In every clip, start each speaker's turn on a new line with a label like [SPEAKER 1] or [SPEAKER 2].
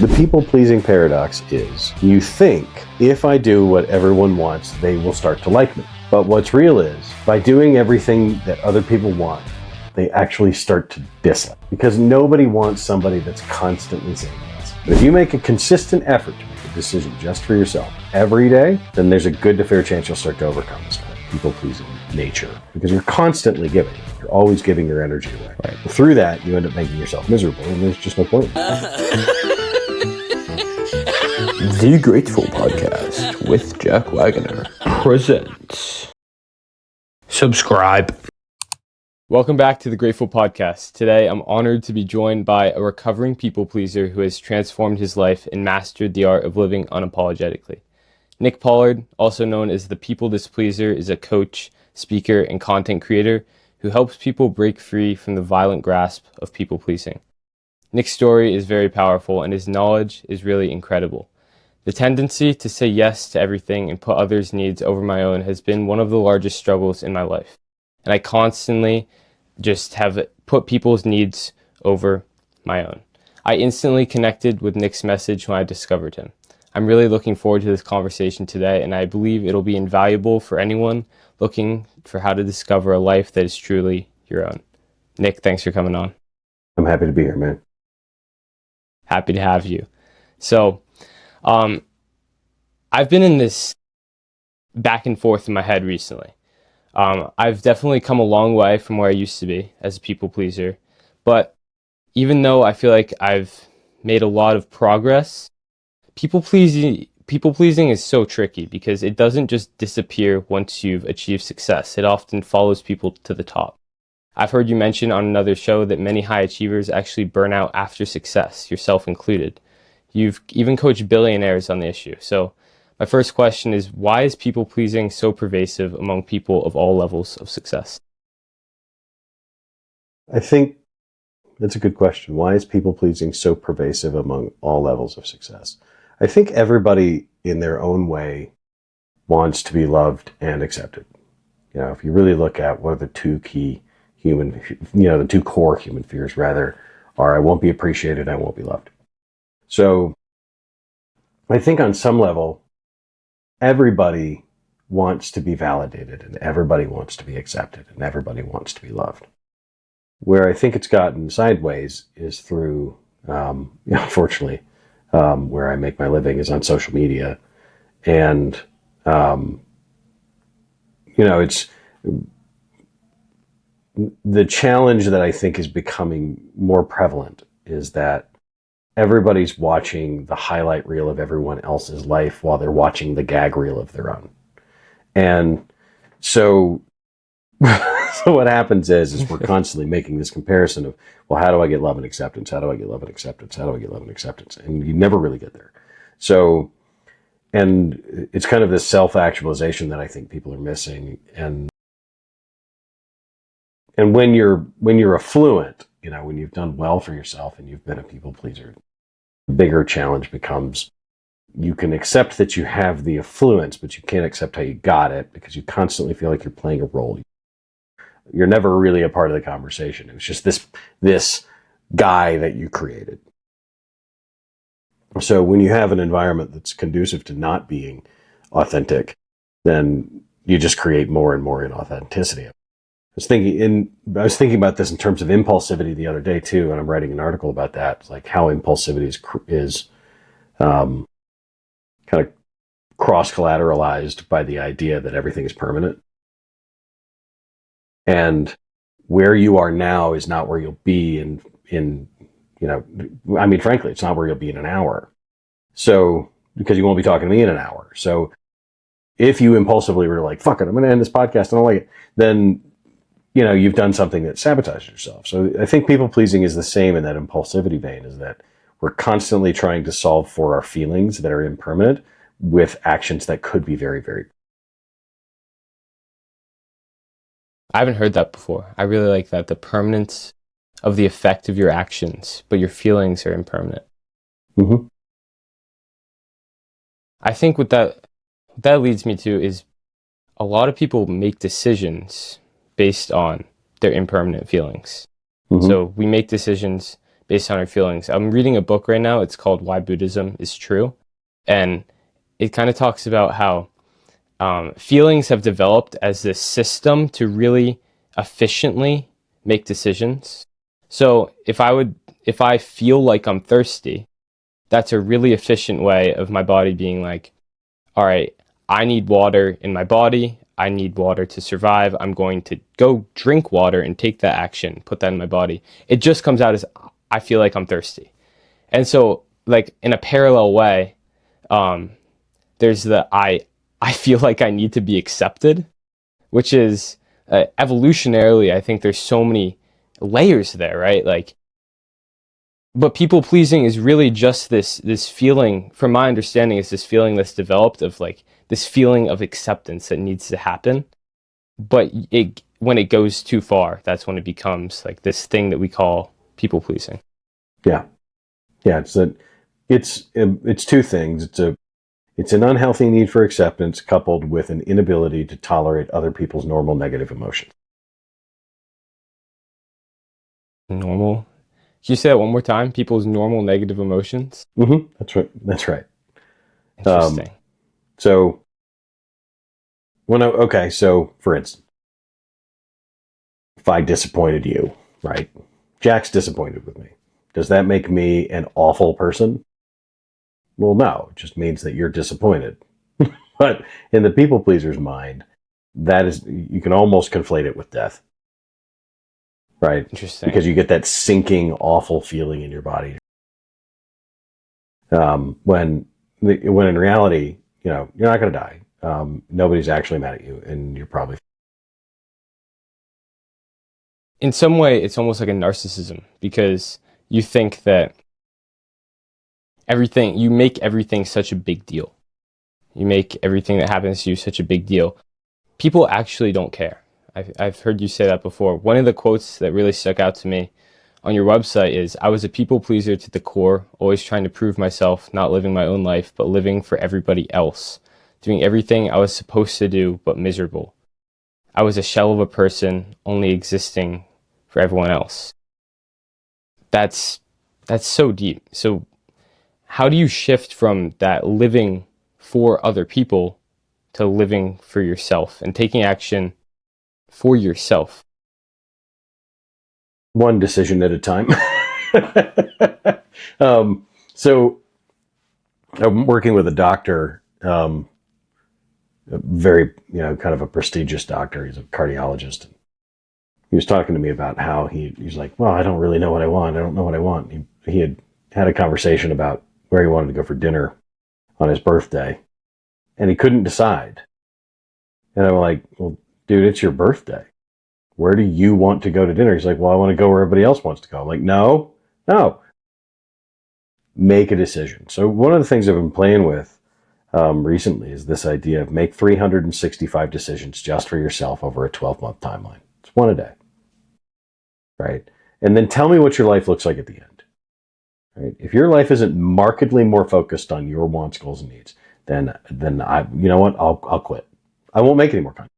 [SPEAKER 1] The people-pleasing paradox is, you think, if I do what everyone wants, they will start to like me. But what's real is, by doing everything that other people want, they actually start to dislike. Because nobody wants somebody that's constantly saying yes. But if you make a consistent effort to make a decision just for yourself every day, then there's a good to fair chance you'll start to overcome this kind of people-pleasing nature. Because you're constantly giving. You're always giving your energy away. Right. Through that, you end up making yourself miserable, and there's just no point.
[SPEAKER 2] The Grateful Podcast with Jack Wagoner presents. Subscribe.
[SPEAKER 3] Welcome back to the Grateful Podcast. Today, I'm honored to be joined by a recovering people pleaser who has transformed his life and mastered the art of living unapologetically. Nick Pollard, also known as the People Displeaser, is a coach, speaker, and content creator who helps people break free from the violent grasp of people pleasing. Nick's story is very powerful, and his knowledge is really incredible. The tendency to say yes to everything and put others' needs over my own has been one of the largest struggles in my life. And I constantly just have put people's needs over my own. I instantly connected with Nick's message when I discovered him. I'm really looking forward to this conversation today, and I believe it'll be invaluable for anyone looking for how to discover a life that is truly your own. Nick, thanks for coming on.
[SPEAKER 1] I'm happy to be here, man.
[SPEAKER 3] Happy to have you. So, I've been in this back and forth in my head recently. I've definitely come a long way from where I used to be as a people pleaser, but even though I feel like I've made a lot of progress, people pleasing is so tricky because it doesn't just disappear once you've achieved success. It often follows people to the top. I've heard you mention on another show that many high achievers actually burn out after success, yourself included. You've even coached billionaires on the issue. So my first question is, why is people-pleasing so pervasive among people of all levels of success?
[SPEAKER 1] I think that's a good question. Why is people-pleasing so pervasive among all levels of success? I think everybody in their own way wants to be loved and accepted. You know, if you really look at what are the two core human fears rather, are I won't be appreciated, I won't be loved. So I think on some level, everybody wants to be validated and everybody wants to be accepted and everybody wants to be loved. Where I think it's gotten sideways is through, unfortunately, where I make my living is on social media. And, it's the challenge that I think is becoming more prevalent is that everybody's watching the highlight reel of everyone else's life while they're watching the gag reel of their own. And so what happens is we're constantly making this comparison of, well, how do I get love and acceptance? How do I get love and acceptance? How do I get love and acceptance? And you never really get there. So, and it's kind of this self-actualization that I think people are missing. And when you're affluent, when you've done well for yourself and you've been a people pleaser, the bigger challenge becomes you can accept that you have the affluence, but you can't accept how you got it because you constantly feel like you're playing a role. You're never really a part of the conversation. It was just this guy that you created. So when you have an environment that's conducive to not being authentic, then you just create more and more inauthenticity. I was thinking about this in terms of impulsivity the other day too, and I'm writing an article about that. It's like how impulsivity is kind of cross-collateralized by the idea that everything is permanent. And where you are now is not where you'll be frankly, it's not where you'll be in an hour. So, because you won't be talking to me in an hour. So if you impulsively were like, fuck it, I'm going to end this podcast, I don't like it, then you've done something that sabotages yourself. So I think people pleasing is the same in that impulsivity vein, is that we're constantly trying to solve for our feelings that are impermanent with actions that could be very, very.
[SPEAKER 3] I haven't heard that before. I really like that. The permanence of the effect of your actions, but your feelings are impermanent.
[SPEAKER 1] Mm-hmm.
[SPEAKER 3] I think what that leads me to is a lot of people make decisions based on their impermanent feelings. Mm-hmm. So we make decisions based on our feelings. I'm reading a book right now. It's called Why Buddhism is True. And it kind of talks about how feelings have developed as this system to really efficiently make decisions. So if I feel like I'm thirsty, that's a really efficient way of my body being like, all right, I need water in my body. I need water to survive. I'm going to go drink water and take that action, put that in my body. It just comes out as I feel like I'm thirsty. And so like in a parallel way, there's the I feel like I need to be accepted, which is evolutionarily, I think there's so many layers there, right? Like, but people pleasing is really just this feeling, from my understanding, is this feeling that's developed of like this feeling of acceptance that needs to happen. But when it goes too far, that's when it becomes like this thing that we call people pleasing.
[SPEAKER 1] Yeah. It's two things. It's an unhealthy need for acceptance coupled with an inability to tolerate other people's normal negative emotions.
[SPEAKER 3] Normal. Can you say that one more time? People's normal negative emotions?
[SPEAKER 1] Mm-hmm. That's right.
[SPEAKER 3] Interesting.
[SPEAKER 1] So for instance, if I disappointed you, right? Jack's disappointed with me. Does that make me an awful person? Well, no, it just means that you're disappointed. But in the people pleaser's mind, that is, you can almost conflate it with death. Right?
[SPEAKER 3] Interesting.
[SPEAKER 1] Because you get that sinking, awful feeling in your body. When in reality, you're not going to die. Nobody's actually mad at you, and you're probably...
[SPEAKER 3] In some way, it's almost like a narcissism, because you think that you make everything such a big deal. You make everything that happens to you such a big deal. People actually don't care. I've heard you say that before. One of the quotes that really stuck out to me on your website is, I was a people pleaser to the core, always trying to prove myself, not living my own life, but living for everybody else, doing everything I was supposed to do, but miserable. I was a shell of a person, only existing for everyone else. That's so deep. So how do you shift from that living for other people to living for yourself and taking action for yourself?
[SPEAKER 1] One decision at a time. So I'm working with a doctor, a very, kind of a prestigious doctor. He's a cardiologist. He was talking to me about how he's like, well, I don't really know what I want. I don't know what I want. He had a conversation about where he wanted to go for dinner on his birthday, and he couldn't decide. And I'm like, well, dude, it's your birthday. Where do you want to go to dinner? He's like, well, I want to go where everybody else wants to go. I'm like, no. Make a decision. So one of the things I've been playing with recently is this idea of make 365 decisions just for yourself over a 12-month timeline. It's one a day. Right? And then tell me what your life looks like at the end. Right? If your life isn't markedly more focused on your wants, goals, and needs, then I'll quit. I won't make any more content.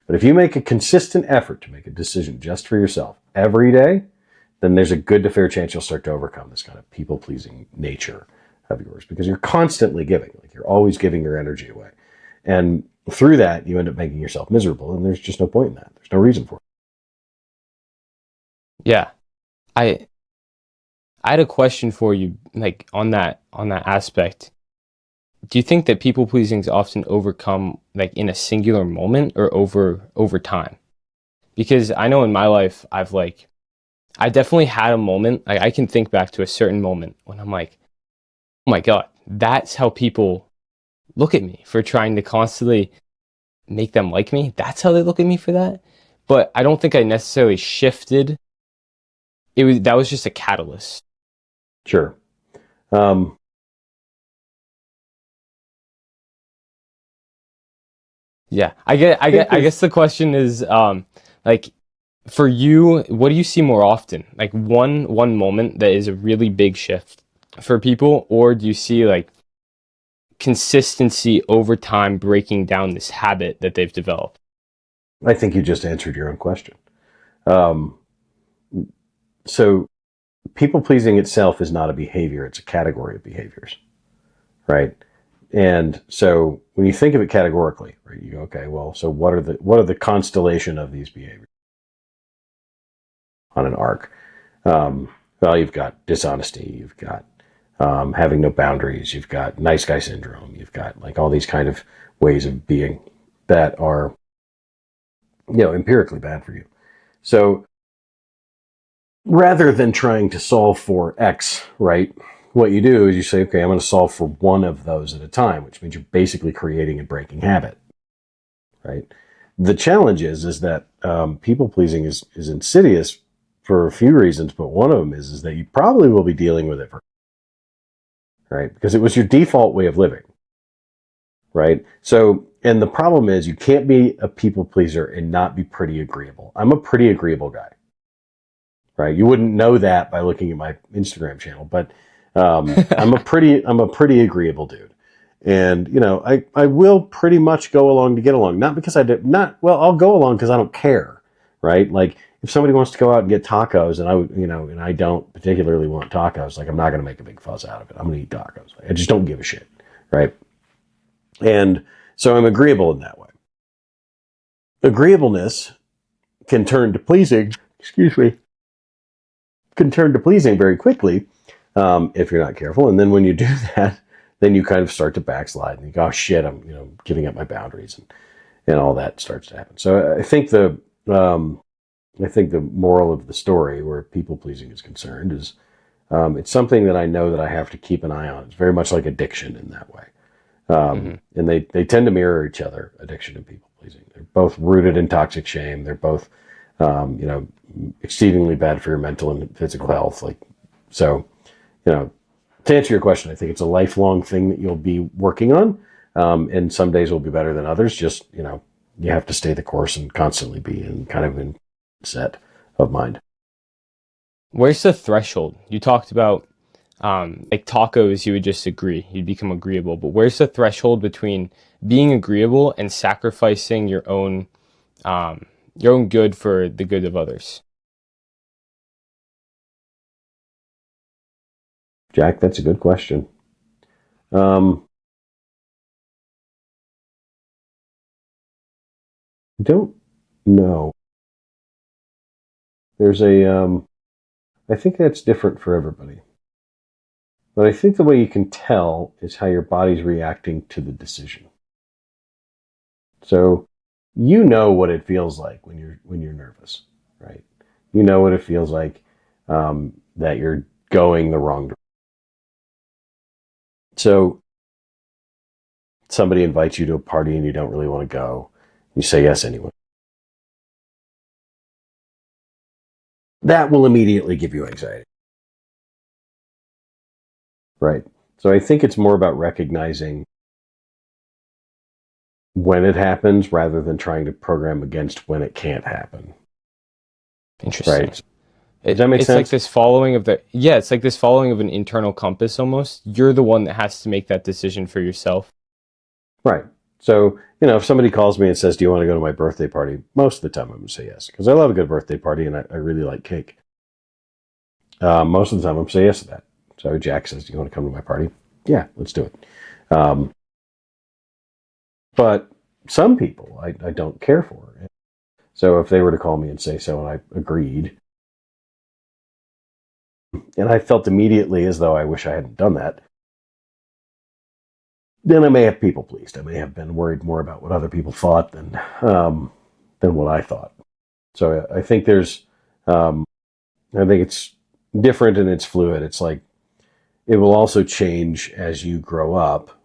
[SPEAKER 1] But if you make a consistent effort to make a decision just for yourself every day, then there's a good to fair chance you'll start to overcome this kind of people-pleasing nature of yours, because you're constantly giving. Like, you're always giving your energy away. And through that, you end up making yourself miserable, and there's just no point in that. There's no reason for it.
[SPEAKER 3] Yeah. I had a question for you, like on that aspect. Do you think that people pleasing is often overcome like in a singular moment or over time? Because I know in my life, I definitely had a moment. Like, I can think back to a certain moment when I'm like, oh my God, that's how people look at me, for trying to constantly make them like me. That's how they look at me for that. But I don't think I necessarily shifted. That was just a catalyst.
[SPEAKER 1] Sure.
[SPEAKER 3] Yeah, I guess the question is, like, for you, what do you see more often? Like one moment that is a really big shift for people, or do you see like consistency over time breaking down this habit that they've developed?
[SPEAKER 1] I think you just answered your own question. So people pleasing itself is not a behavior, it's a category of behaviors, right? And so when you think of it categorically, right, you go, okay, well, so what are the constellation of these behaviors on an arc? Well, you've got dishonesty, you've got having no boundaries, you've got nice guy syndrome, you've got like all these kind of ways of being that are, empirically bad for you. So rather than trying to solve for X, right, what you do is you say, okay, I'm going to solve for one of those at a time, which means you're basically creating and breaking habit, right? The challenge is that people pleasing is insidious for a few reasons, but one of them is that you probably will be dealing with it, right? Because it was your default way of living, right? So, and the problem is you can't be a people pleaser and not be pretty agreeable. I'm a pretty agreeable guy, right? You wouldn't know that by looking at my Instagram channel, but I'm a pretty agreeable dude. And, I will pretty much go along to get along. Not because I'll go along because I don't care, right? Like if somebody wants to go out and get tacos and I don't particularly want tacos, like I'm not going to make a big fuss out of it. I'm going to eat tacos. I just don't give a shit, right? And so I'm agreeable in that way. Agreeableness can turn to pleasing, very quickly if you're not careful. And then when you do that, then you kind of start to backslide and you go, oh shit, I'm giving up my boundaries and all that starts to happen. So I think the moral of the story where people pleasing is concerned is it's something that I know that I have to keep an eye on. It's very much like addiction in that way. And they tend to mirror each other, addiction and people pleasing. They're both rooted in toxic shame. They're both, exceedingly bad for your mental and physical health. To answer your question, I think it's a lifelong thing that you'll be working on. And some days will be better than others. Just, you have to stay the course and constantly be in kind of in set of mind.
[SPEAKER 3] Where's the threshold? You talked about like tacos, you would just agree, you'd become agreeable. But where's the threshold between being agreeable and sacrificing your own good for the good of others?
[SPEAKER 1] Jack, that's a good question. I don't know. There's I think that's different for everybody. But I think the way you can tell is how your body's reacting to the decision. So, what it feels like when you're nervous, right? You know what it feels like that you're going the wrong direction. So, somebody invites you to a party and you don't really want to go. You say yes anyway. That will immediately give you anxiety. Right. So I think it's more about recognizing when it happens rather than trying to program against when it can't happen.
[SPEAKER 3] Interesting.
[SPEAKER 1] Right. Does that make sense?
[SPEAKER 3] It's like this following of it's like this following of an internal compass almost. You're the one that has to make that decision for yourself.
[SPEAKER 1] Right. So, if somebody calls me and says, do you want to go to my birthday party? Most of the time I'm going to say yes, because I love a good birthday party and I really like cake. Most of the time I'm going to say yes to that. So Jack says, do you want to come to my party? Yeah, let's do it. But some people I don't care for. So if they were to call me and say so and I agreed, and I felt immediately as though I wish I hadn't done that, then I may have people pleased. I may have been worried more about what other people thought than what I thought. So I think I think it's different and it's fluid. It's like, it will also change as you grow up.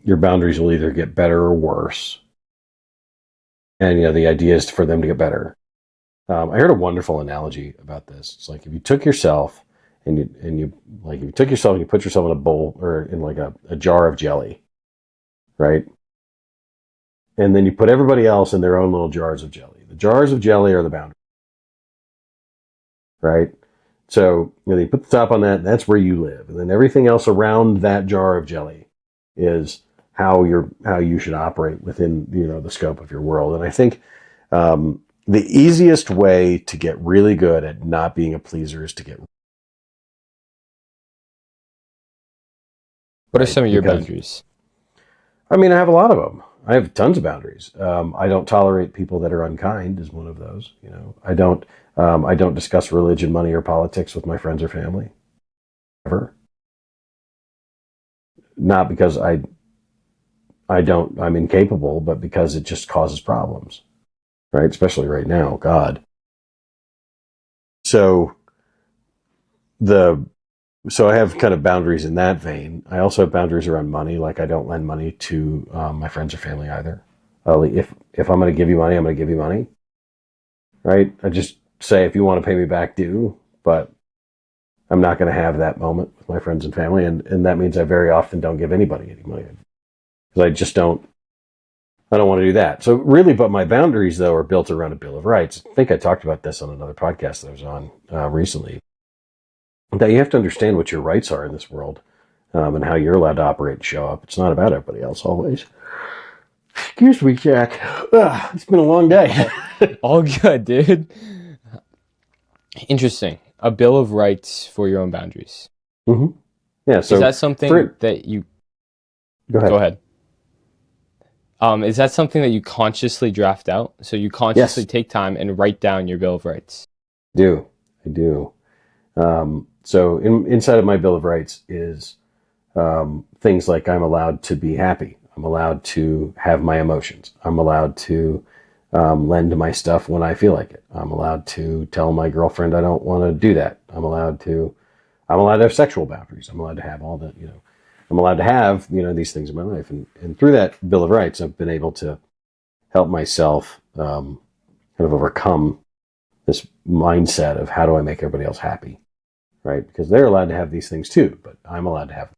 [SPEAKER 1] Your boundaries will either get better or worse. And, the idea is for them to get better. I heard a wonderful analogy about this. It's like if you took yourself and you put yourself in a bowl or in like a jar of jelly, right? And then you put everybody else in their own little jars of jelly. The jars of jelly are the boundaries, right? So, you put the top on that, and that's where you live. And then everything else around that jar of jelly is how you should operate within, the scope of your world. And I think the easiest way to get really good at not being a pleaser is to get.
[SPEAKER 3] What are some of your boundaries?
[SPEAKER 1] I mean, I have a lot of them. I have tons of boundaries. I don't tolerate people that are unkind is one of those. You know, I don't discuss religion, money, or politics with my friends or family. Ever. Not because I'm incapable, but because it just causes problems. Right? Especially right now, God. So I have kind of boundaries in that vein. I also have boundaries around money. Like I don't lend money to my friends or family either. If I'm going to give you money, I'm going to give you money. Right? I just say, if you want to pay me back, do. But I'm not going to have that moment with my friends and family. And that means I very often don't give anybody any money. Because I don't want to do that. So really, but my boundaries, though, are built around a Bill of Rights. I think I talked about this on another podcast that I was on recently. That you have to understand what your rights are in this world and how you're allowed to operate and show up. It's not about everybody else always. Excuse me, Jack. It's been a long day.
[SPEAKER 3] All good, dude. Interesting. A Bill of Rights for your own boundaries.
[SPEAKER 1] Mm-hmm. Yeah. So
[SPEAKER 3] is that something that you...
[SPEAKER 1] Go ahead.
[SPEAKER 3] Is that something that you consciously draft out? So you consciously take time and write down your Bill of Rights? I do. So inside of my Bill of Rights is things like I'm allowed to be happy. I'm allowed to have my emotions. I'm allowed to lend my stuff when I feel like it. I'm allowed to tell my girlfriend I don't want to do that. I'm allowed to have sexual boundaries. I'm allowed to have all the, I'm allowed to have, these things in my life. And through that Bill of Rights, I've been able to help myself kind of overcome this mindset of how do I make everybody else happy, right? Because they're allowed to have these things too, but I'm allowed to have them.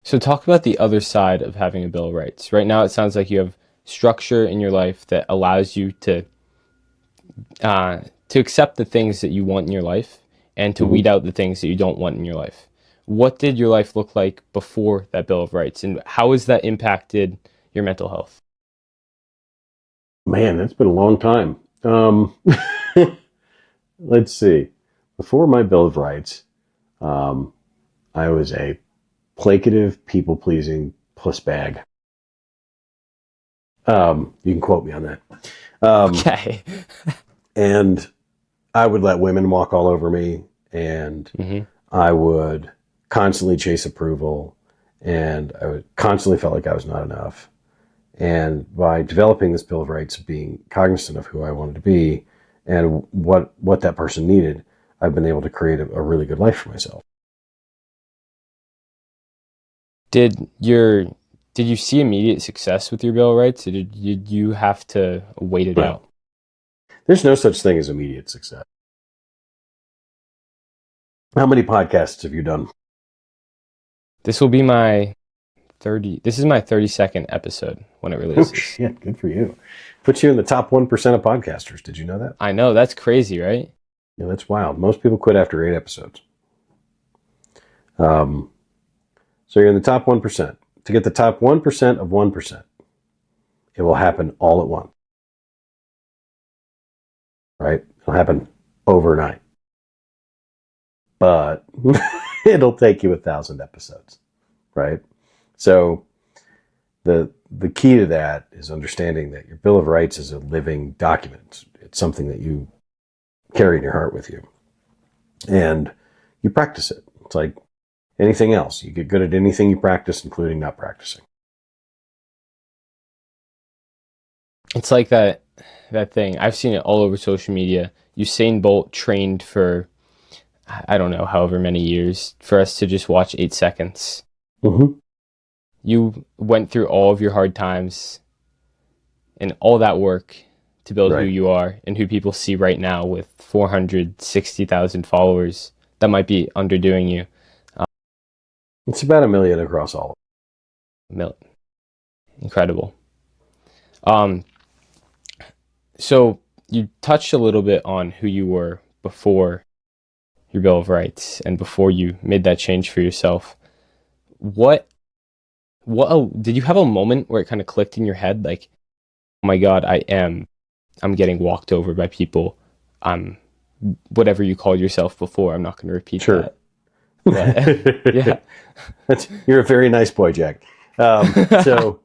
[SPEAKER 3] So talk about the other side of having a Bill of Rights. Right now, it sounds like you have structure in your life that allows you to accept the things that you want in your life and to weed out the things that you don't want in your life. What did your life look like before that Bill of Rights, and how has that impacted your mental health?
[SPEAKER 1] Man, that's been a long time. Let's see. Before my Bill of Rights, I was a placative, people-pleasing puss bag. You can quote me on that.
[SPEAKER 3] Okay.
[SPEAKER 1] And I would let women walk all over me, and I would constantly chase approval, and I would constantly felt like I was not enough. And by developing this Bill of Rights, being cognizant of who I wanted to be and what that person needed, I've been able to create a really good life for myself.
[SPEAKER 3] Did you see immediate success with your Bill of Rights, or did you have to wait it out?
[SPEAKER 1] There's no such thing as immediate success. How many podcasts have you done?
[SPEAKER 3] This will be my 32nd episode when it releases.
[SPEAKER 1] Oh, shit, good for you. Puts you in the top 1% of podcasters. Did you know that?
[SPEAKER 3] I know, that's crazy, right?
[SPEAKER 1] Yeah, that's wild. Most people quit after 8 episodes. So you're in the top 1%. To get the top 1% of 1%, it will happen all at once. Right? It'll happen overnight. But it'll take you 1,000 episodes. Right? So the key to that is understanding that your Bill of Rights is a living document. It's something that you carry in your heart with you. And you practice it. It's like anything else. You get good at anything you practice, including not practicing.
[SPEAKER 3] It's like that thing. I've seen it all over social media. Usain Bolt trained for, I don't know, however many years for us to just watch 8 seconds.
[SPEAKER 1] Mm-hmm.
[SPEAKER 3] You went through all of your hard times and all that work to build who you are and who people see right now with 460,000 followers that might be underdoing you.
[SPEAKER 1] It's about 1 million across all of
[SPEAKER 3] them. Incredible. So you touched a little bit on who you were before your Bill of Rights and before you made that change for yourself. Did you have a moment where it kind of clicked in your head, like, oh my God, I am I'm getting walked over by people. Whatever you called yourself before, I'm not going to repeat
[SPEAKER 1] Sure.
[SPEAKER 3] that. But, yeah.
[SPEAKER 1] You're a very nice boy, Jack. So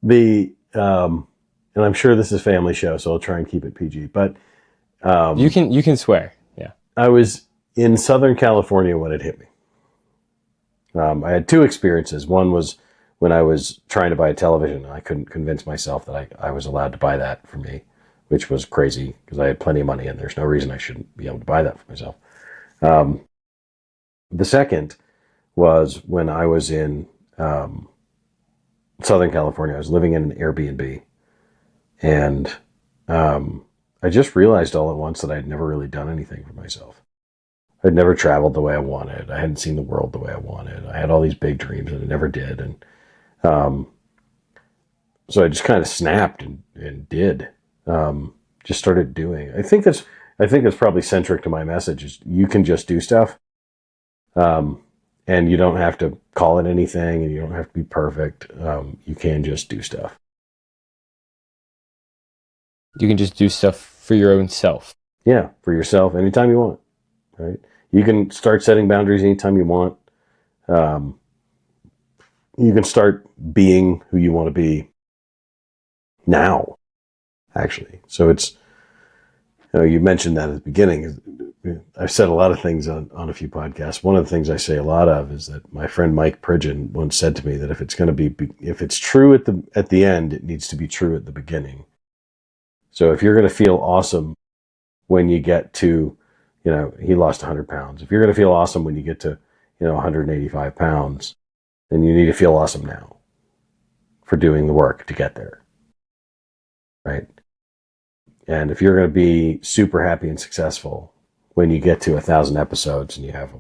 [SPEAKER 1] and I'm sure this is a family show, so I'll try and keep it PG. But
[SPEAKER 3] you can swear. Yeah.
[SPEAKER 1] I was in Southern California when it hit me. I had two experiences. One was when I was trying to buy a television. I couldn't convince myself that I was allowed to buy that for me, which was crazy because I had plenty of money and there's no reason I shouldn't be able to buy that for myself. The second was when I was in Southern California. I was living in an Airbnb, and I just realized all at once that I'd never really done anything for myself. I'd never traveled the way I wanted. I hadn't seen the world the way I wanted. I had all these big dreams and I never did. And so I just kind of snapped and did. Just started doing. I think it's probably centric to my message. Is you can just do stuff, and you don't have to call it anything, and you don't have to be perfect. You can just do stuff.
[SPEAKER 3] You can just do stuff for your own self.
[SPEAKER 1] Yeah, for yourself anytime you want. Right? You can start setting boundaries anytime you want. You can start being who you want to be now, actually. So it's, you mentioned that at the beginning. I've said a lot of things on a few podcasts. One of the things I say a lot of is that my friend Mike Pridgeon once said to me that if it's true at the end, it needs to be true at the beginning. So if you're going to feel awesome when you get to, he lost 100 pounds. If you're going to feel awesome when you get to, 185 pounds, then you need to feel awesome now for doing the work to get there. Right? And if you're going to be super happy and successful when you get to 1,000 episodes and you have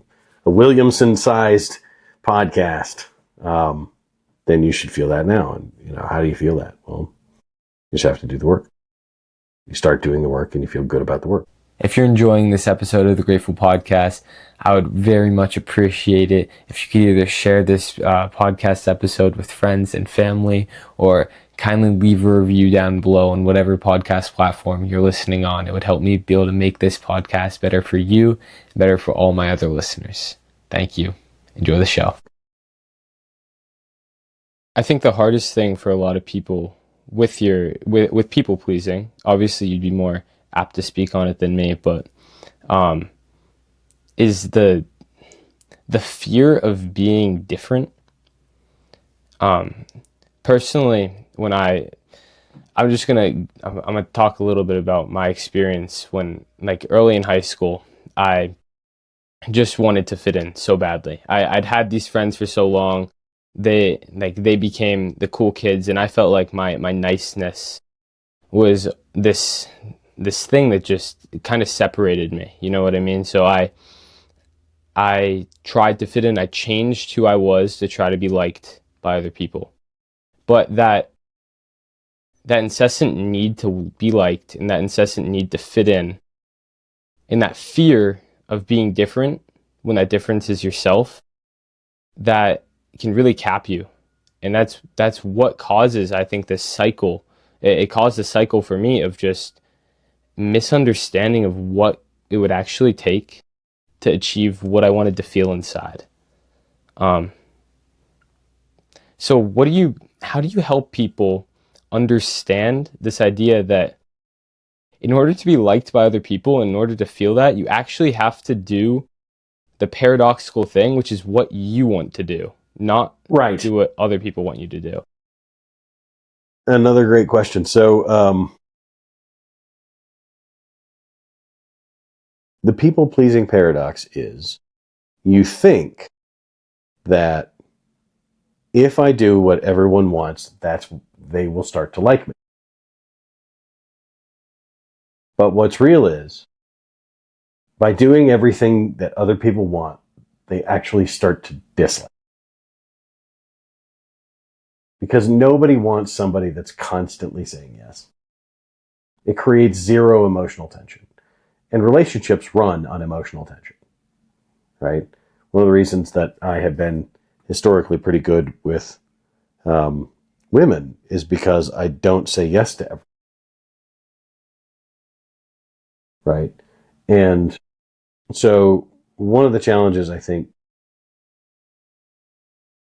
[SPEAKER 1] a Williamson-sized podcast, then you should feel that now. And, how do you feel that? Well, you just have to do the work. You start doing the work and you feel good about the work.
[SPEAKER 3] If you're enjoying this episode of the Grateful Podcast, I would very much appreciate it if you could either share this podcast episode with friends and family, or kindly leave a review down below on whatever podcast platform you're listening on. It would help me be able to make this podcast better for you and better for all my other listeners. Thank you. Enjoy the show. I think the hardest thing for a lot of people with people pleasing, obviously you'd be more apt to speak on it than me, but is the fear of being different. Personally, when I'm gonna talk a little bit about my experience when, like, early in high school, I just wanted to fit in so badly. I'd had these friends for so long. They became the cool kids, and I felt like my niceness was this thing that just kind of separated me. You know what I mean? So I tried to fit in. I changed who I was to try to be liked by other people. But that incessant need to be liked and that incessant need to fit in, and that fear of being different when that difference is yourself, that can really cap you. And that's what causes, I think, this cycle. It caused a cycle for me of just misunderstanding of what it would actually take to achieve what I wanted to feel inside. So how do you help people understand this idea that in order to be liked by other people, in order to feel that, you actually have to do the paradoxical thing, which is what you want to do, not do what other people want you to do?
[SPEAKER 1] Another great question. So, the people-pleasing paradox is, you think that if I do what everyone wants, they will start to like me. But what's real is, by doing everything that other people want, they actually start to dislike. Because nobody wants somebody that's constantly saying yes. It creates zero emotional tension. And relationships run on emotional tension, right? One of the reasons that I have been historically pretty good with women is because I don't say yes to everything. right? And so one of the challenges, I think,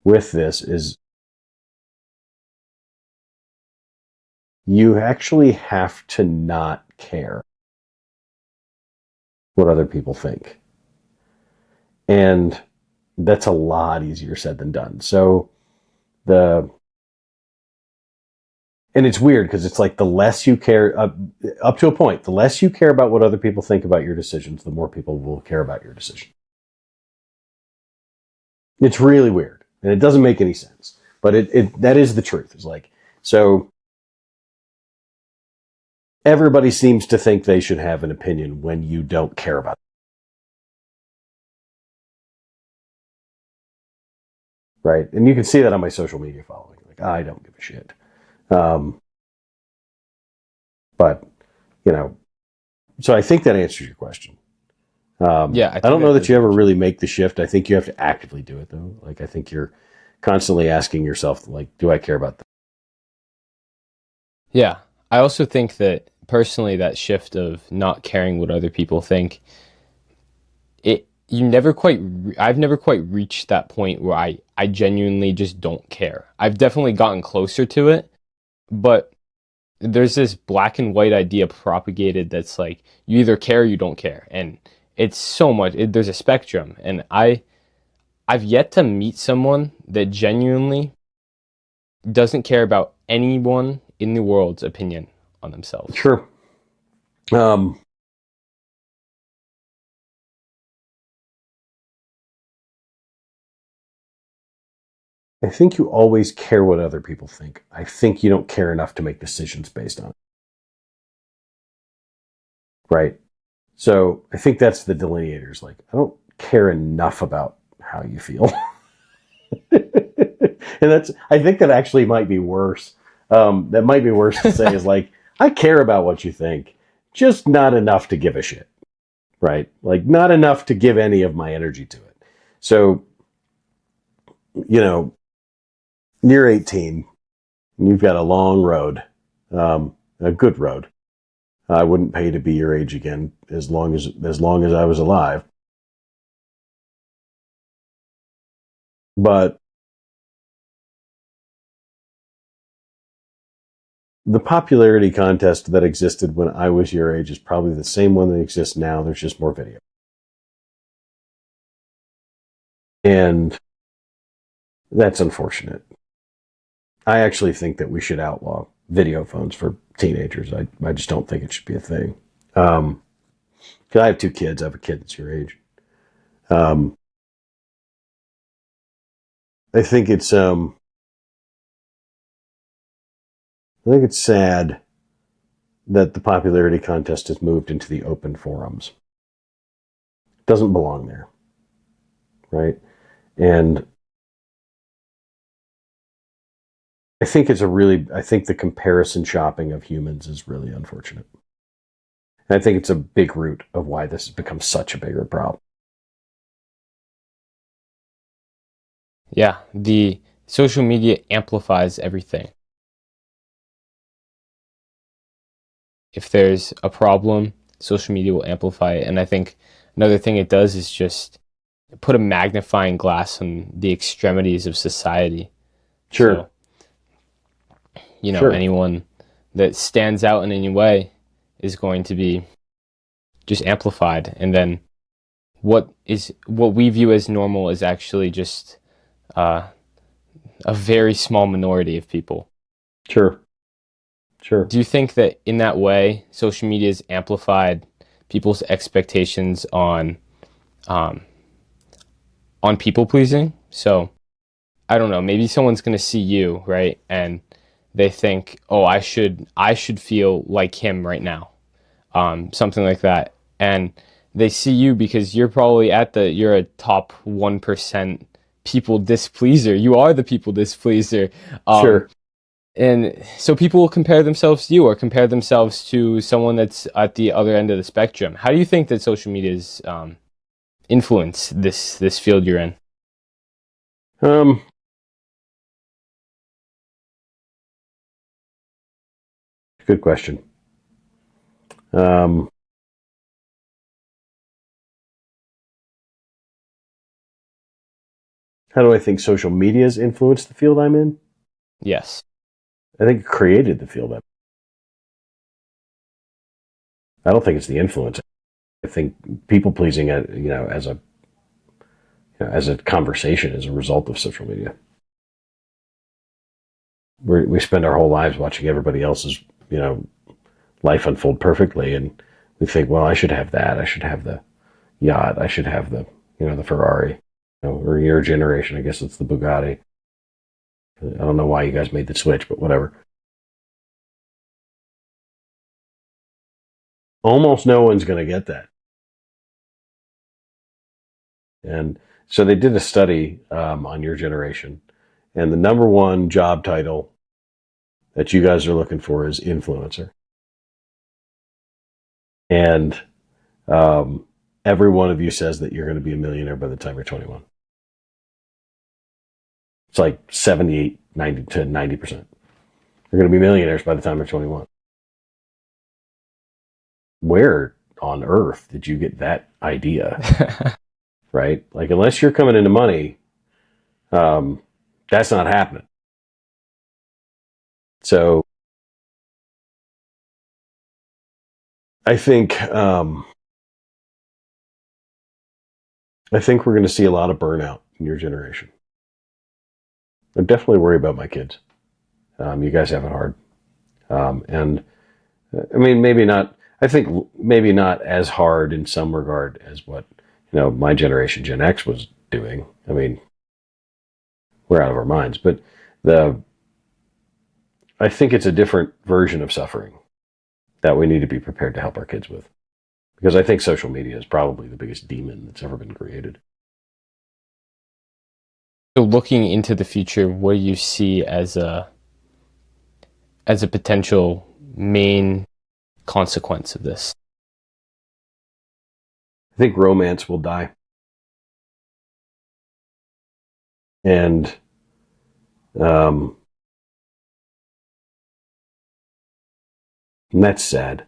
[SPEAKER 1] with this is you actually have to not care what other people think. And that's a lot easier said than done. So and it's weird because it's like the less you care, up to a point, the less you care about what other people think about your decisions, the more people will care about your decision. It's really weird, and it doesn't make any sense. But that is the truth. It's like, so everybody seems to think they should have an opinion when you don't care about it. Right? And you can see that on my social media following. Like, I don't give a shit. But, so I think that answers your question.
[SPEAKER 3] Yeah,
[SPEAKER 1] I don't know that you ever really make the shift. I think you have to actively do it, though. Like, I think you're constantly asking yourself, like, do I care about that?
[SPEAKER 3] Yeah. I also think that personally, that shift of not caring what other people think, I've never quite reached that point where I genuinely just don't care. I've definitely gotten closer to it, but there's this black and white idea propagated that's like, you either care or you don't care. And it's so much, there's a spectrum. And I've yet to meet someone that genuinely doesn't care about anyone in the world's opinion on themselves.
[SPEAKER 1] Sure. I think you always care what other people think. I think you don't care enough to make decisions based on it. Right? So I think that's the delineators. Like, I don't care enough about how you feel. And I think that actually might be worse. That might be worse to say is like, I care about what you think, just not enough to give a shit. Right? Like, not enough to give any of my energy to it. So, you're 18, and you've got a long road, a good road. I wouldn't pay to be your age again as long as I was alive. But the popularity contest that existed when I was your age is probably the same one that exists now. There's just more video. And that's unfortunate. I actually think that we should outlaw video phones for teenagers. I just don't think it should be a thing. 'Cause I have 2 kids. I have a kid that's your age. I think it's sad that the popularity contest has moved into the open forums. It doesn't belong there, right? And I think the comparison shopping of humans is really unfortunate. And I think it's a big root of why this has become such a bigger problem.
[SPEAKER 3] Yeah, the social media amplifies everything. If there's a problem, social media will amplify it. And I think another thing it does is just put a magnifying glass on the extremities of society.
[SPEAKER 1] Sure.
[SPEAKER 3] So, anyone that stands out in any way is going to be just amplified. And then what we view as normal is actually just a very small minority of people.
[SPEAKER 1] Sure.
[SPEAKER 3] Do you think that in that way, social media has amplified people's expectations on people pleasing? So, I don't know, maybe someone's going to see you, right? And they think, oh, I should feel like him right now. Something like that. And they see you because you're probably you're a top 1% people displeaser. You are the people displeaser.
[SPEAKER 1] Sure.
[SPEAKER 3] And so people will compare themselves to you or compare themselves to someone that's at the other end of the spectrum. How do you think that social media's influence this field you're in?
[SPEAKER 1] Good question. How do I think social media has influenced the field I'm in?
[SPEAKER 3] Yes.
[SPEAKER 1] I think it created the field I'm in. I don't think it's the influence. I think people pleasing, as a conversation, is a result of social media. We spend our whole lives watching everybody else's, life unfold perfectly, and we think, well, I should have that. I should have the yacht. I should have the, the Ferrari. Or your generation, I guess it's the Bugatti. I don't know why you guys made the switch, but whatever. Almost no one's going to get that. And so they did a study on your generation, and the number one job title that you guys are looking for is influencer. And every one of you says that you're going to be a millionaire by the time you're 21. It's like 78, 90 to 90%. You're going to be millionaires by the time you're 21. Where on earth did you get that idea? Right? Like, unless you're coming into money, that's not happening. So I think we're going to see a lot of burnout in your generation. I definitely worry about my kids. You guys have it hard. And I mean, maybe not, I think maybe not as hard in some regard as what, my generation, Gen X, was doing. I mean, we're out of our minds, but I think it's a different version of suffering that we need to be prepared to help our kids with. Because I think social media is probably the biggest demon that's ever been created.
[SPEAKER 3] So looking into the future, what do you see as a potential main consequence of this?
[SPEAKER 1] I think romance will die. And that's sad.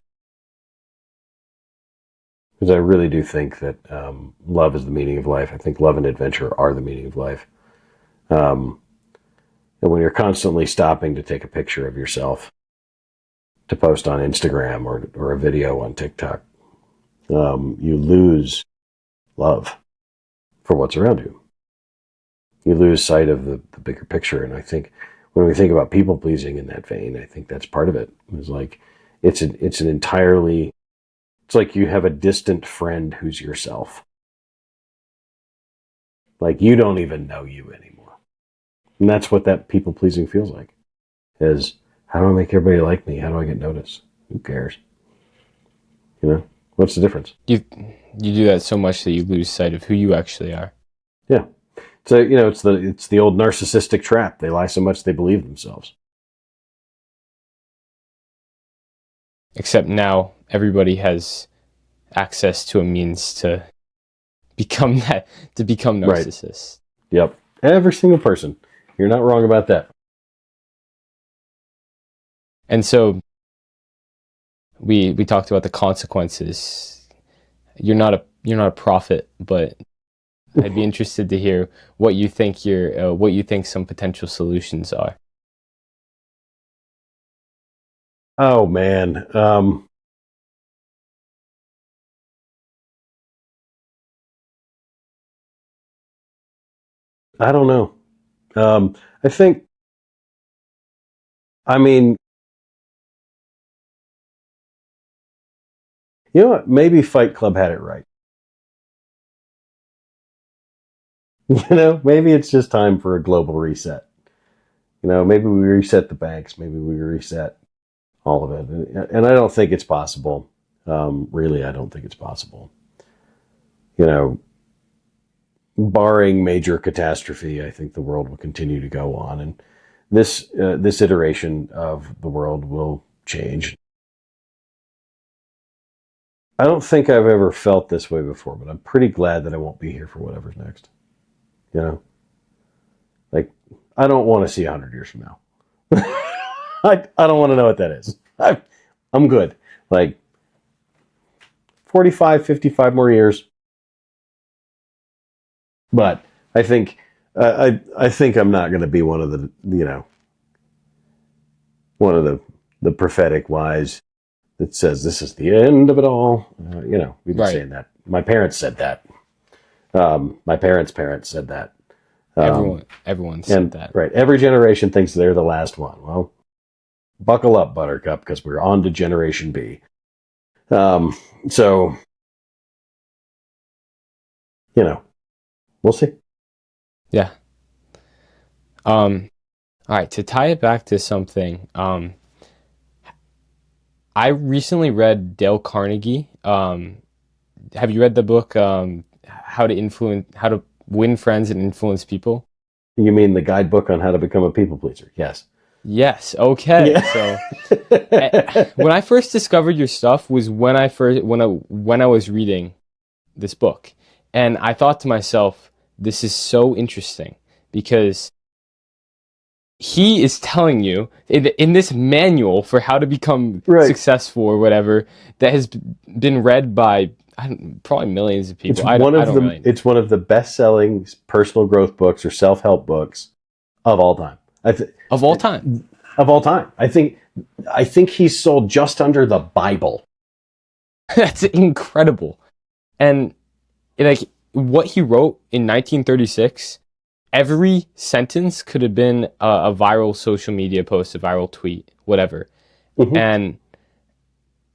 [SPEAKER 1] Because I really do think that love is the meaning of life. I think love and adventure are the meaning of life. And when you're constantly stopping to take a picture of yourself to post on Instagram or a video on TikTok, you lose love for what's around you. You lose sight of the bigger picture. And I think when we think about people pleasing in that vein, I think that's part of it. It's like it's like you have a distant friend who's yourself. Like, you don't even know you anymore. And that's what that people pleasing feels like. Is, how do I make everybody like me? How do I get noticed? Who cares? What's the difference?
[SPEAKER 3] You do that so much that you lose sight of who you actually are.
[SPEAKER 1] Yeah. So, it's the old narcissistic trap. They lie so much they believe themselves.
[SPEAKER 3] Except now everybody has access to a means to become narcissists.
[SPEAKER 1] Right. Yep. Every single person. You're not wrong about that.
[SPEAKER 3] And so we talked about the consequences. You're not a prophet, but I'd be interested to hear what you think some potential solutions are.
[SPEAKER 1] Oh man. I don't know. I think, you know what? Maybe Fight Club had it right. Maybe it's just time for a global reset. Maybe we reset the banks. Maybe we reset all of it. And I don't think it's possible. Really, I don't think it's possible. Barring major catastrophe, I think the world will continue to go on. And this iteration of the world will change. I don't think I've ever felt this way before, but I'm pretty glad that I won't be here for whatever's next. Like, I don't want to see 100 years from now. I don't want to know what that is. I'm good. Like, 45, 55 more years. But I think I think I'm not going to be one of the, one of the prophetic wise that says this is the end of it all. We've been saying that. My parents said that. My parents said that.
[SPEAKER 3] Everyone said that.
[SPEAKER 1] Right. Every generation thinks they're the last one. Well, buckle up, Buttercup, because we're on to Generation B. So, we'll see.
[SPEAKER 3] Yeah. All right. To tie it back to something, I recently read Dale Carnegie. Have you read the book, How to Win Friends and Influence People?
[SPEAKER 1] You mean the guidebook on how to become a people pleaser? Yes.
[SPEAKER 3] Yes. Okay.
[SPEAKER 1] Yeah.
[SPEAKER 3] So when I first discovered your stuff was when I was reading this book, and I thought to myself, this is so interesting because he is telling you in this manual for how to become successful or whatever that has been read by probably millions of people.
[SPEAKER 1] It's one of the best-selling personal growth books or self-help books of all time.
[SPEAKER 3] Of all time.
[SPEAKER 1] I think he's sold just under the Bible.
[SPEAKER 3] That's incredible. And what he wrote in 1936, every sentence could have been a viral social media post, a viral tweet, whatever. Mm-hmm. And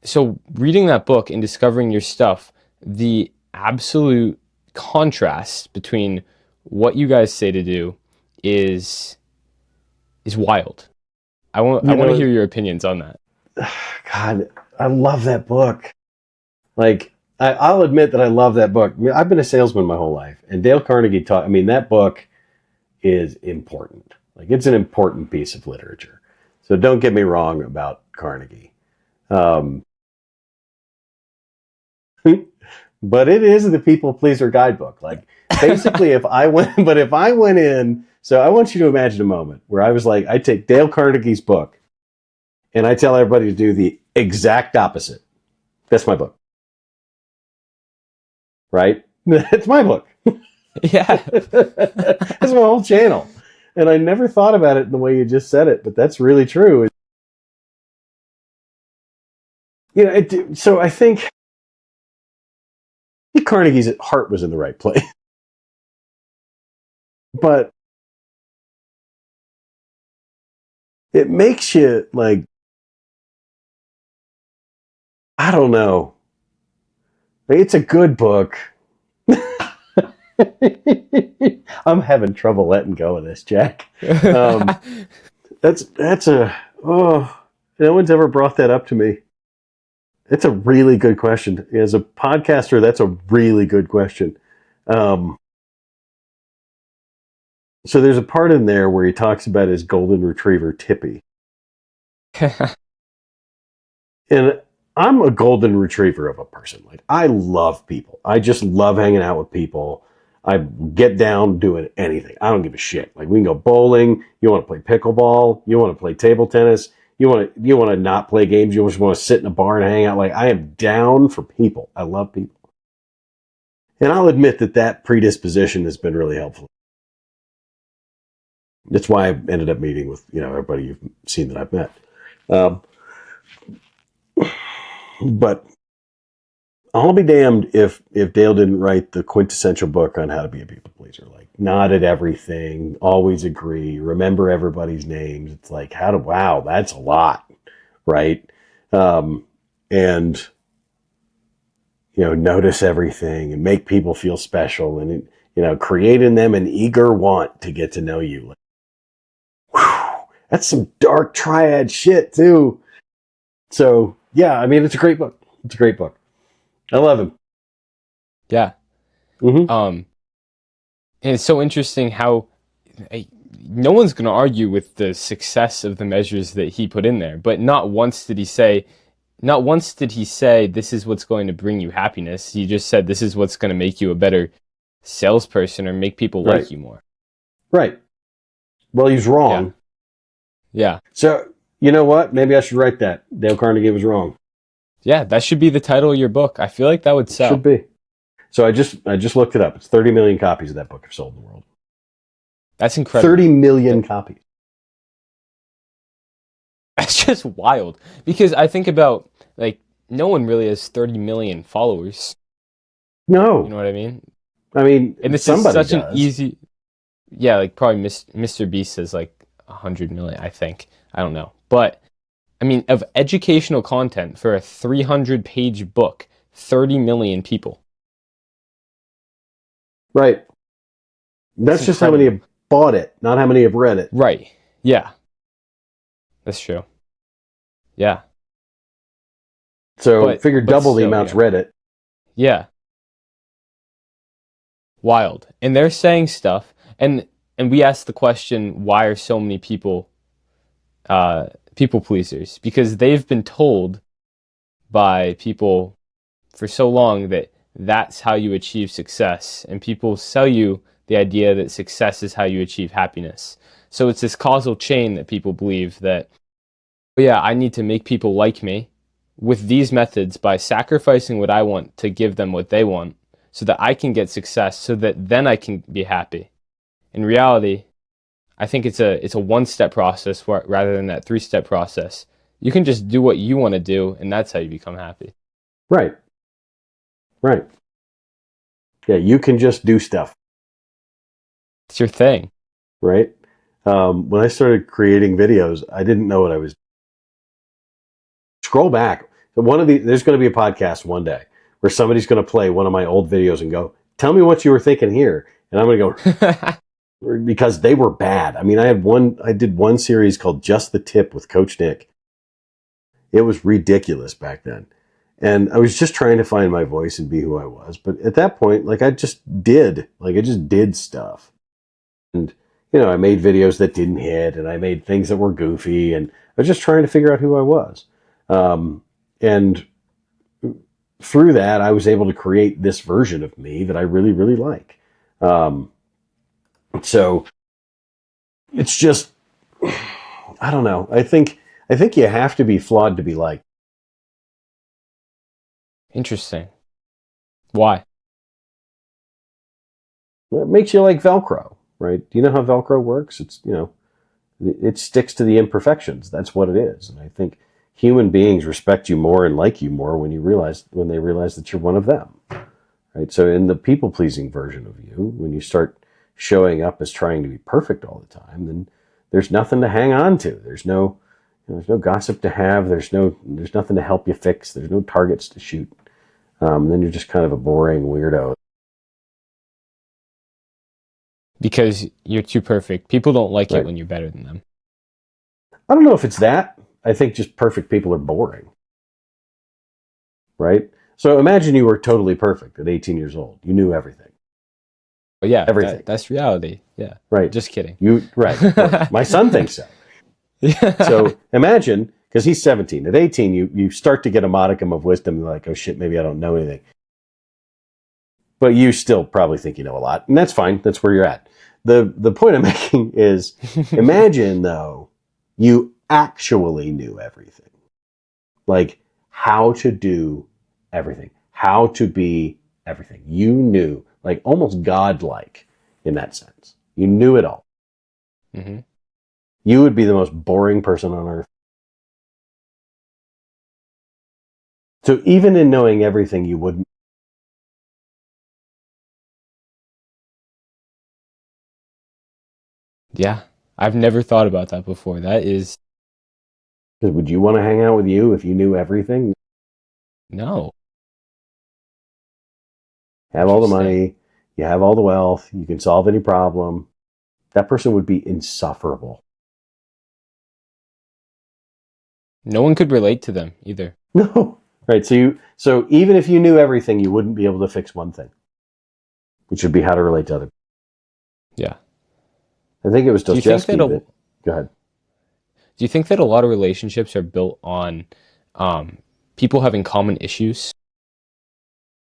[SPEAKER 3] so reading that book and discovering your stuff, the absolute contrast between what you guys say to do is wild. I want to hear your opinions on that.
[SPEAKER 1] God, I love that book. I'll admit that I love that book. I've been a salesman my whole life, and Dale Carnegie taught. That book is important. It's an important piece of literature. So don't get me wrong about Carnegie. But it is the people pleaser guidebook. Basically, if I went in, so I want you to imagine a moment where I was I take Dale Carnegie's book and I tell everybody to do the exact opposite. That's my book. Right? It's my book.
[SPEAKER 3] Yeah.
[SPEAKER 1] That's my whole channel. And I never thought about it in the way you just said it, but that's really true. So I think Carnegie's heart was in the right place. But it makes you I don't know. It's a good book. I'm having trouble letting go of this, Jack. No one's ever brought that up to me. It's a really good question. As a podcaster, that's a really good question. So there's a part in there where he talks about his golden retriever, Tippy. And I'm a golden retriever of a person. I love people. I just love hanging out with people. I get down doing anything. I don't give a shit. We can go bowling. You want to play pickleball. You want to play table tennis. You want to not play games. You just want to sit in a bar and hang out. I am down for people. I love people. And I'll admit that predisposition has been really helpful. That's why I ended up meeting with, everybody you've seen that I've met. But I'll be damned if Dale didn't write the quintessential book on how to be a people pleaser. Nod at everything, always agree, remember everybody's names. It's wow, that's a lot, right? And notice everything and make people feel special and create in them an eager want to get to know you. That's some dark triad shit too. So yeah, it's a great book. It's a great book. I love him.
[SPEAKER 3] Yeah.
[SPEAKER 1] Mm-hmm.
[SPEAKER 3] And it's so interesting how no one's going to argue with the success of the measures that he put in there, but not once did he say, this is what's going to bring you happiness. He just said, this is what's going to make you a better salesperson or make people like you more.
[SPEAKER 1] Right. Well, he's wrong.
[SPEAKER 3] Yeah.
[SPEAKER 1] So, you know what? Maybe I should write that. Dale Carnegie was wrong.
[SPEAKER 3] Yeah, that should be the title of your book. I feel like that would sell.
[SPEAKER 1] Should be. So I just looked it up. It's 30 million copies of that book have sold in the world.
[SPEAKER 3] That's incredible.
[SPEAKER 1] 30 million copies.
[SPEAKER 3] That's just wild. Because I think about, like, no one really has 30 million followers.
[SPEAKER 1] No.
[SPEAKER 3] You know what I mean?
[SPEAKER 1] I mean,
[SPEAKER 3] And this is such an easy... Yeah, like probably Mr. Beast has like 100 million, I think. I don't know. But, I mean, of educational content for a 300-page book, 30 million people.
[SPEAKER 1] Right. That's just how many have bought it, not how many have read it.
[SPEAKER 3] Right. Yeah. That's true. Yeah.
[SPEAKER 1] So figure double the amounts read it.
[SPEAKER 3] Yeah. Wild. And they're saying stuff, and we asked the question, why are so many people people pleasers? Because they've been told by people for so long that that's how you achieve success, and people sell you the idea that success is how you achieve happiness. So it's this causal chain that people believe that, yeah, I need to make people like me with these methods by sacrificing what I want to give them what they want so that I can get success, so that then I can be happy. In reality, I think it's a one-step process rather than that three-step process. You can just do what you want to do, and that's how you become happy.
[SPEAKER 1] Right. Right. Yeah, you can just do stuff.
[SPEAKER 3] It's your thing.
[SPEAKER 1] Right? When I started creating videos, I didn't know what I was. Scroll back. There's going to be a podcast one day where somebody's going to play one of my old videos and go, tell me what you were thinking here. And I'm going to go, because they were bad. I mean, I did one series called Just the Tip with Coach Nick. It was ridiculous back then. And I was just trying to find my voice and be who I was. But at that point, I just did stuff. And, I made videos that didn't hit, and I made things that were goofy, and I was just trying to figure out who I was. And through that, I was able to create this version of me that I really, really like. So it's just, I don't know. I think you have to be flawed to be liked.
[SPEAKER 3] Interesting. Why?
[SPEAKER 1] Well, it makes you like Velcro, right? Do you know how Velcro works? It's, it sticks to the imperfections. That's what it is. And I think human beings respect you more and like you more when they realize that you're one of them, right? So in the people-pleasing version of you, when you start showing up as trying to be perfect all the time, then there's nothing to hang on to. There's no gossip to have. There's nothing to help you fix. There's no targets to shoot. Then you're just kind of a boring weirdo.
[SPEAKER 3] Because you're too perfect. People don't like it when you're better than them.
[SPEAKER 1] I don't know if it's that. I think just perfect people are boring. Right? So imagine you were totally perfect at 18 years old. You knew everything.
[SPEAKER 3] But yeah,
[SPEAKER 1] everything.
[SPEAKER 3] That's reality. Yeah.
[SPEAKER 1] Right.
[SPEAKER 3] Just kidding.
[SPEAKER 1] Right. My son thinks so.
[SPEAKER 3] Yeah.
[SPEAKER 1] So imagine, because he's 17. At 18, you start to get a modicum of wisdom. You're like, oh shit, maybe I don't know anything. But you still probably think you know a lot. And that's fine. That's where you're at. The point I'm making is, imagine, though, you actually knew everything. Like, how to do everything. How to be everything. You knew, like, almost godlike in that sense. You knew it all.
[SPEAKER 3] Mm-hmm.
[SPEAKER 1] You would be the most boring person on earth. So even in knowing everything, you wouldn't.
[SPEAKER 3] Yeah. I've never thought about that before. That is...
[SPEAKER 1] Would you want to hang out with you if you knew everything?
[SPEAKER 3] No.
[SPEAKER 1] Have all the money, you have all the wealth, you can solve any problem. That person would be insufferable.
[SPEAKER 3] No one could relate to them either.
[SPEAKER 1] No. Right. So even if you knew everything, you wouldn't be able to fix one thing, which would be how to relate to other people.
[SPEAKER 3] Yeah.
[SPEAKER 1] I think it was Dostoevsky. Go ahead.
[SPEAKER 3] Do you think that a lot of relationships are built on people having common issues?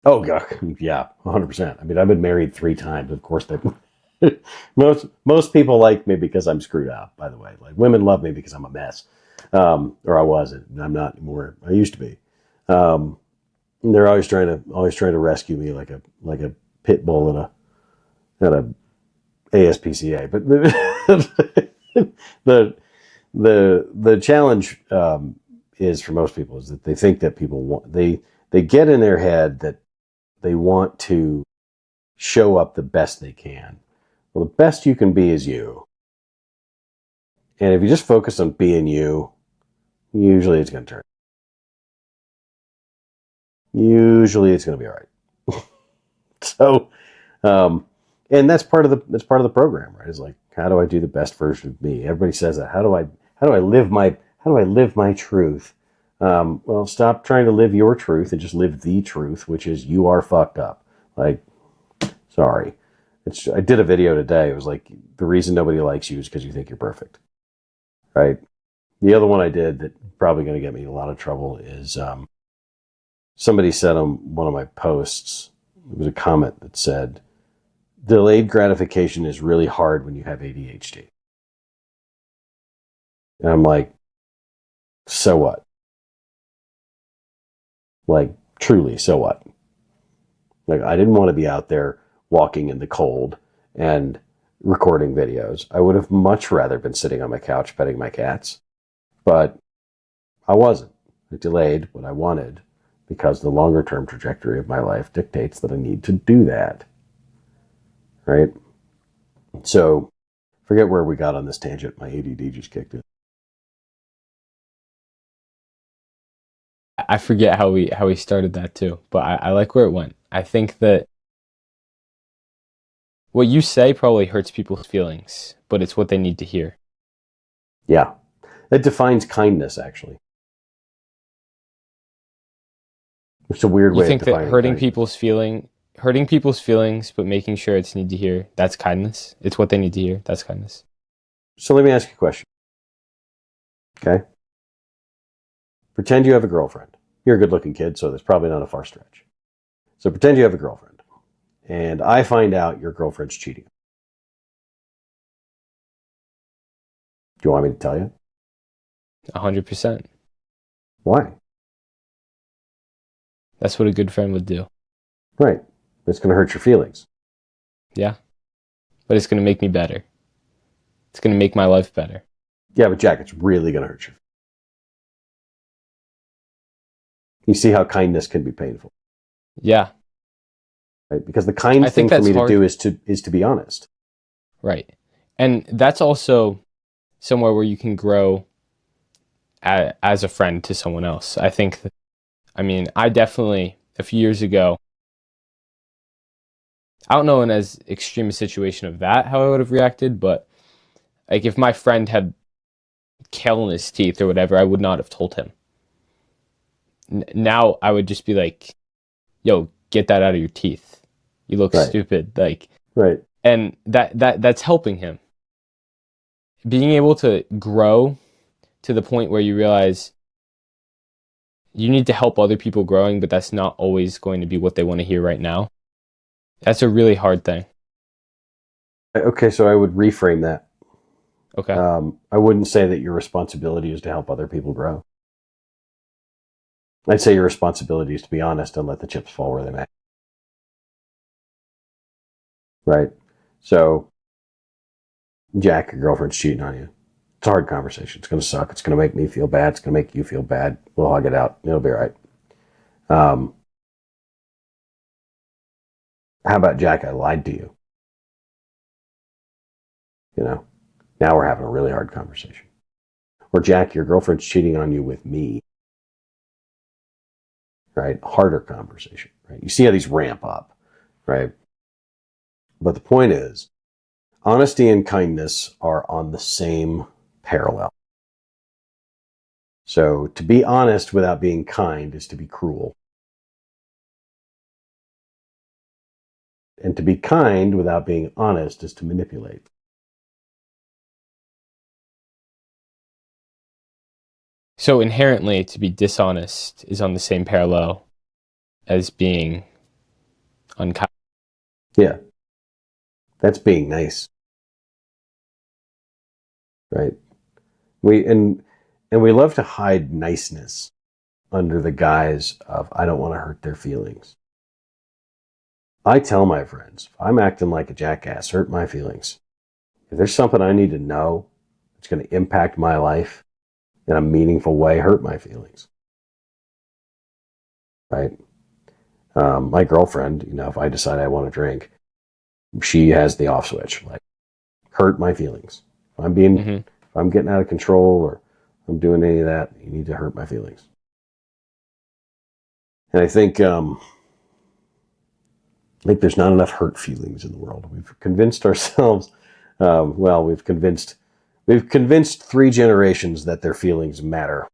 [SPEAKER 1] Oh, God. Yeah, 100%. I mean, I've been married 3 times. Of course, most people like me because I'm screwed up, by the way. Like, women love me because I'm a mess. Or I wasn't. I'm not anymore. I used to be. They're always trying to rescue me like a pit bull ASPCA. But the challenge is for most people is that they think that people want they get in their head that they want to show up the best they can. Well, the best you can be is you. And if you just focus on being you, usually it's going to turn. Usually it's going to be all right. So, and that's part of the program, right? It's like, how do I do the best version of me? Everybody says that. How do I live my truth? Well, stop trying to live your truth and just live the truth, which is you are fucked up. Like, sorry. I did a video today. It was like, the reason nobody likes you is because you think you're perfect. Right? The other one I did that probably going to get me in a lot of trouble is somebody said on one of my posts, it was a comment that said, delayed gratification is really hard when you have ADHD. And I'm like, so what? Like, truly, so what? Like, I didn't want to be out there walking in the cold and recording videos. I would have much rather been sitting on my couch petting my cats. But I wasn't. I delayed what I wanted because the longer term trajectory of my life dictates that I need to do that. Right? So, forget where we got on this tangent. My ADD just kicked in.
[SPEAKER 3] I forget how we started that too, but I like where it went. I think that what you say probably hurts people's feelings, but it's what they need to hear.
[SPEAKER 1] Yeah. That defines kindness, actually. It's a weird way of defining
[SPEAKER 3] You think that hurting people's feelings, but making sure it's need to hear, that's kindness? It's what they need to hear, that's kindness.
[SPEAKER 1] So let me ask you a question. Okay? Pretend you have a girlfriend. You're a good-looking kid, so that's probably not a far stretch. So pretend you have a girlfriend, and I find out your girlfriend's cheating. Do you want me to tell you?
[SPEAKER 3] 100%.
[SPEAKER 1] Why?
[SPEAKER 3] That's what a good friend would do.
[SPEAKER 1] Right. It's going to hurt your feelings.
[SPEAKER 3] Yeah. But it's going to make me better. It's going to make my life better.
[SPEAKER 1] Yeah, but Jack, it's really going to hurt you. You see how kindness can be painful.
[SPEAKER 3] Yeah.
[SPEAKER 1] Right? Because the kind thing for me to do is to be honest.
[SPEAKER 3] Right. And that's also somewhere where you can grow as a friend to someone else. I think I definitely, a few years ago, I don't know in as extreme a situation of that, how I would have reacted, but like if my friend had kale in his teeth or whatever, I would not have told him. Now I would just be like, yo, get that out of your teeth. You look stupid. Like,
[SPEAKER 1] right.
[SPEAKER 3] And that's helping him. Being able to grow to the point where you realize you need to help other people growing, but that's not always going to be what they want to hear right now. That's a really hard thing.
[SPEAKER 1] Okay, so I would reframe that.
[SPEAKER 3] Okay.
[SPEAKER 1] I wouldn't say that your responsibility is to help other people grow. I'd say your responsibility is to be honest and let the chips fall where they may. Right? So, Jack, your girlfriend's cheating on you. It's a hard conversation. It's going to suck. It's going to make me feel bad. It's going to make you feel bad. We'll hug it out. It'll be all right. How about, Jack, I lied to you? You know, now we're having a really hard conversation. Or, Jack, your girlfriend's cheating on you with me. Right? Harder conversation. Right? You see how these ramp up, right? But the point is, honesty and kindness are on the same parallel. So to be honest without being kind is to be cruel. And to be kind without being honest is to manipulate.
[SPEAKER 3] So inherently, to be dishonest is on the same parallel as being unkind.
[SPEAKER 1] Yeah. That's being nice. Right? We love to hide niceness under the guise of I don't want to hurt their feelings. I tell my friends, if I'm acting like a jackass, hurt my feelings. If there's something I need to know that's going to impact my life in a meaningful way, hurt my feelings. Right? My girlfriend, if I decide I want to drink, she has the off switch. Like, hurt my feelings. If I'm getting out of control or I'm doing any of that, you need to hurt my feelings. And I think there's not enough hurt feelings in the world. We've convinced ourselves. We've convinced 3 generations that their feelings matter.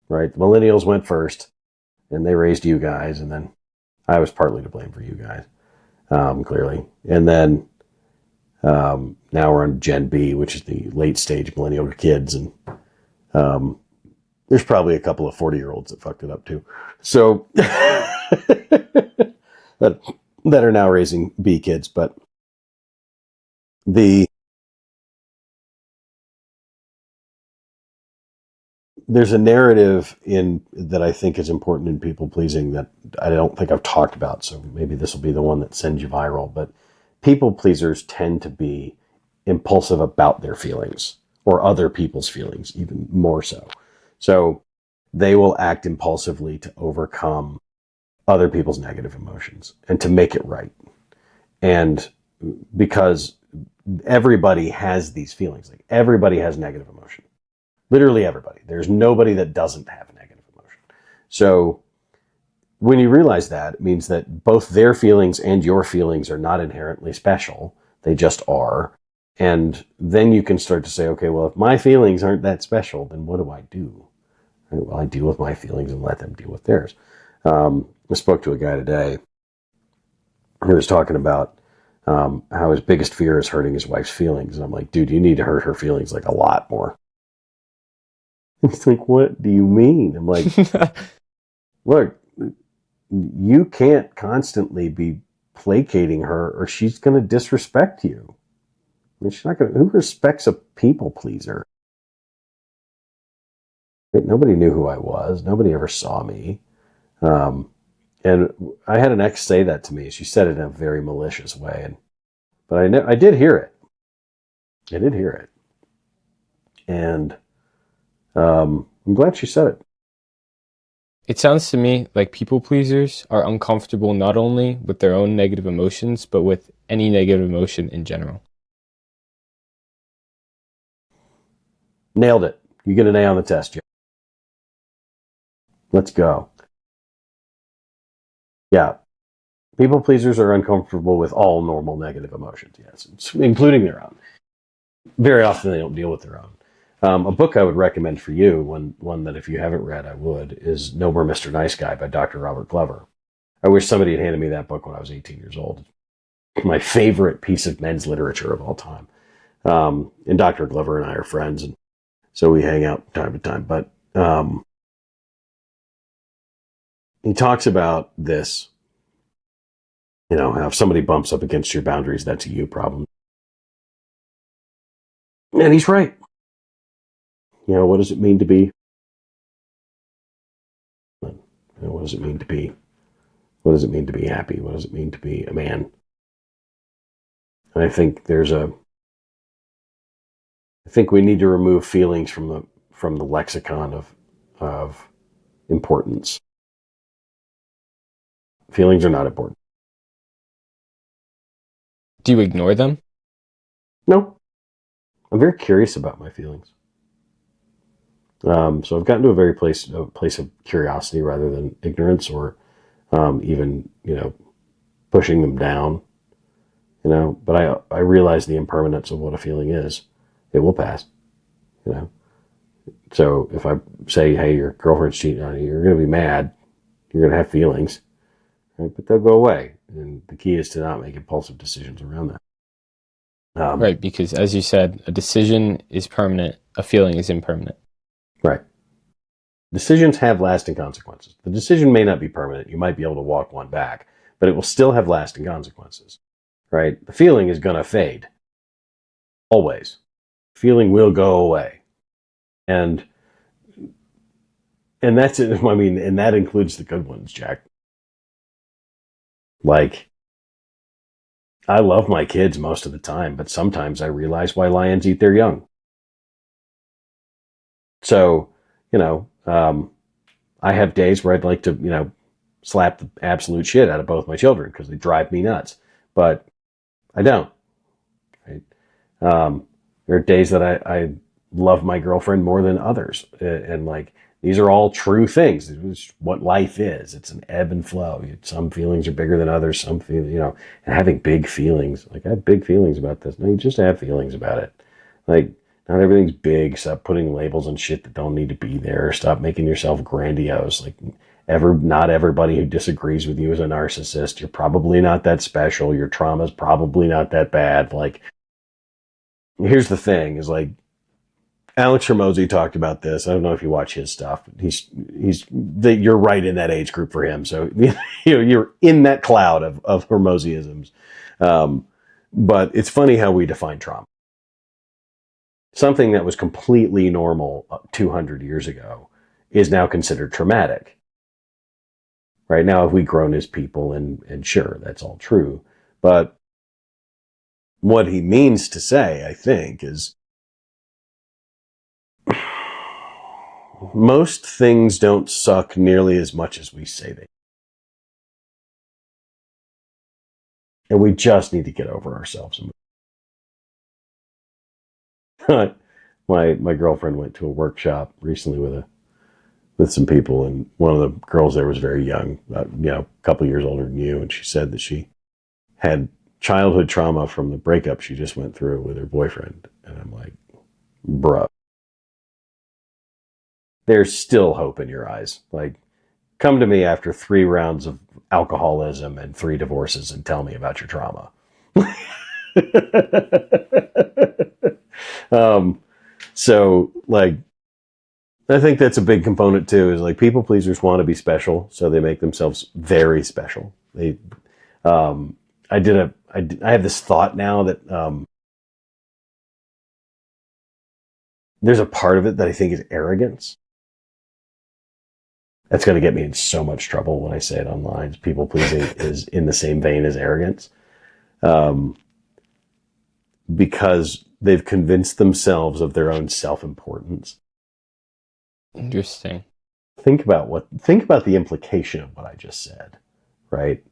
[SPEAKER 1] Right? The millennials went first, and they raised you guys, and then I was partly to blame for you guys, clearly. And then now we're on Gen B, which is the late stage millennial kids, and there's probably a couple of 40-year-olds that fucked it up too. So that are now raising B kids, but there's a narrative that I think is important in people pleasing that I don't think I've talked about. So maybe this will be the one that sends you viral. But people pleasers tend to be impulsive about their feelings or other people's feelings, even more so. So they will act impulsively to overcome other people's negative emotions and to make it right. And because everybody has these feelings, like everybody has negative emotion. Literally everybody. There's nobody that doesn't have negative emotion. So when you realize that, it means that both their feelings and your feelings are not inherently special. They just are. And then you can start to say, okay, well, if my feelings aren't that special, then what do I do? Well, I deal with my feelings and let them deal with theirs. I spoke to a guy today who was talking about how his biggest fear is hurting his wife's feelings. And I'm like, dude, you need to hurt her feelings like a lot more. He's like, what do you mean? I'm like, look, you can't constantly be placating her or she's going to disrespect you. I mean, she's not going to, who respects a people pleaser? Nobody knew who I was. Nobody ever saw me. And I had an ex say that to me. She said it in a very malicious way. But I did hear it. I did hear it. And I'm glad she said it.
[SPEAKER 3] It sounds to me like people pleasers are uncomfortable not only with their own negative emotions, but with any negative emotion in general.
[SPEAKER 1] Nailed it. You get an A on the test, Jim. Let's go. Yeah. People pleasers are uncomfortable with all normal negative emotions, yes, including their own. Very often they don't deal with their own. A book I would recommend for you, one that if you haven't read, I would, is No More Mr. Nice Guy by Dr. Robert Glover. I wish somebody had handed me that book when I was 18 years old. My favorite piece of men's literature of all time. And Dr. Glover and I are friends, and so we hang out time to time. But he talks about this, how if somebody bumps up against your boundaries, that's a you problem. And he's right. What does it mean to be? What does it mean to be? What does it mean to be happy? What does it mean to be a man? And I think we need to remove feelings from the lexicon of importance. Feelings are not important.
[SPEAKER 3] Do you ignore them?
[SPEAKER 1] No. I'm very curious about my feelings. So I've gotten to a place of curiosity rather than ignorance or even, pushing them down, but I realize the impermanence of what a feeling is. It will pass, So if I say, hey, your girlfriend's cheating on you, you're going to be mad. You're going to have feelings, right? But they'll go away. And the key is to not make impulsive decisions around that.
[SPEAKER 3] Right, because as you said, a decision is permanent, a feeling is impermanent.
[SPEAKER 1] Right. Decisions have lasting consequences. The decision may not be permanent. You might be able to walk one back, but it will still have lasting consequences, right? The feeling is going to fade. Always. Feeling will go away. And that's it. I mean, and that includes the good ones, Jack. Like, I love my kids most of the time, but sometimes I realize why lions eat their young. So, I have days where I'd like to, slap the absolute shit out of both my children because they drive me nuts. But I don't. Right? There are days that I love my girlfriend more than others. And like, these are all true things. It's what life is. It's an ebb and flow. Some feelings are bigger than others. Some feel, and having big feelings. Like, I have big feelings about this. No, you just have feelings about it. Like, not everything's big. Stop putting labels on shit that don't need to be there. Stop making yourself grandiose. Like, not everybody who disagrees with you is a narcissist. You're probably not that special. Your trauma's probably not that bad. Like, here's the thing: is like, Alex Hormozy talked about this. I don't know if you watch his stuff. You're right in that age group for him. So you're in that cloud of Hormozyisms. But it's funny how we define trauma. Something that was completely normal 200 years ago is now considered traumatic. Right now, have we grown as people? And sure, that's all true. But what he means to say, I think, is most things don't suck nearly as much as we say they do. And we just need to get over ourselves. My girlfriend went to a workshop recently with some people, and one of the girls there was very young, a couple years older than you, and she said that she had childhood trauma from the breakup she just went through with her boyfriend. And I'm like, bruh. There's still hope in your eyes. Like, come to me after 3 rounds of alcoholism and 3 divorces and tell me about your trauma. So, like, I think that's a big component too, is like, people pleasers want to be special, so they make themselves very special. I have this thought now that there's a part of it that I think is arrogance. That's going to get me in so much trouble when I say it online. People pleasing is in the same vein as arrogance, because they've convinced themselves of their own self-importance.
[SPEAKER 3] Interesting.
[SPEAKER 1] Think about the implication of what I just said, right?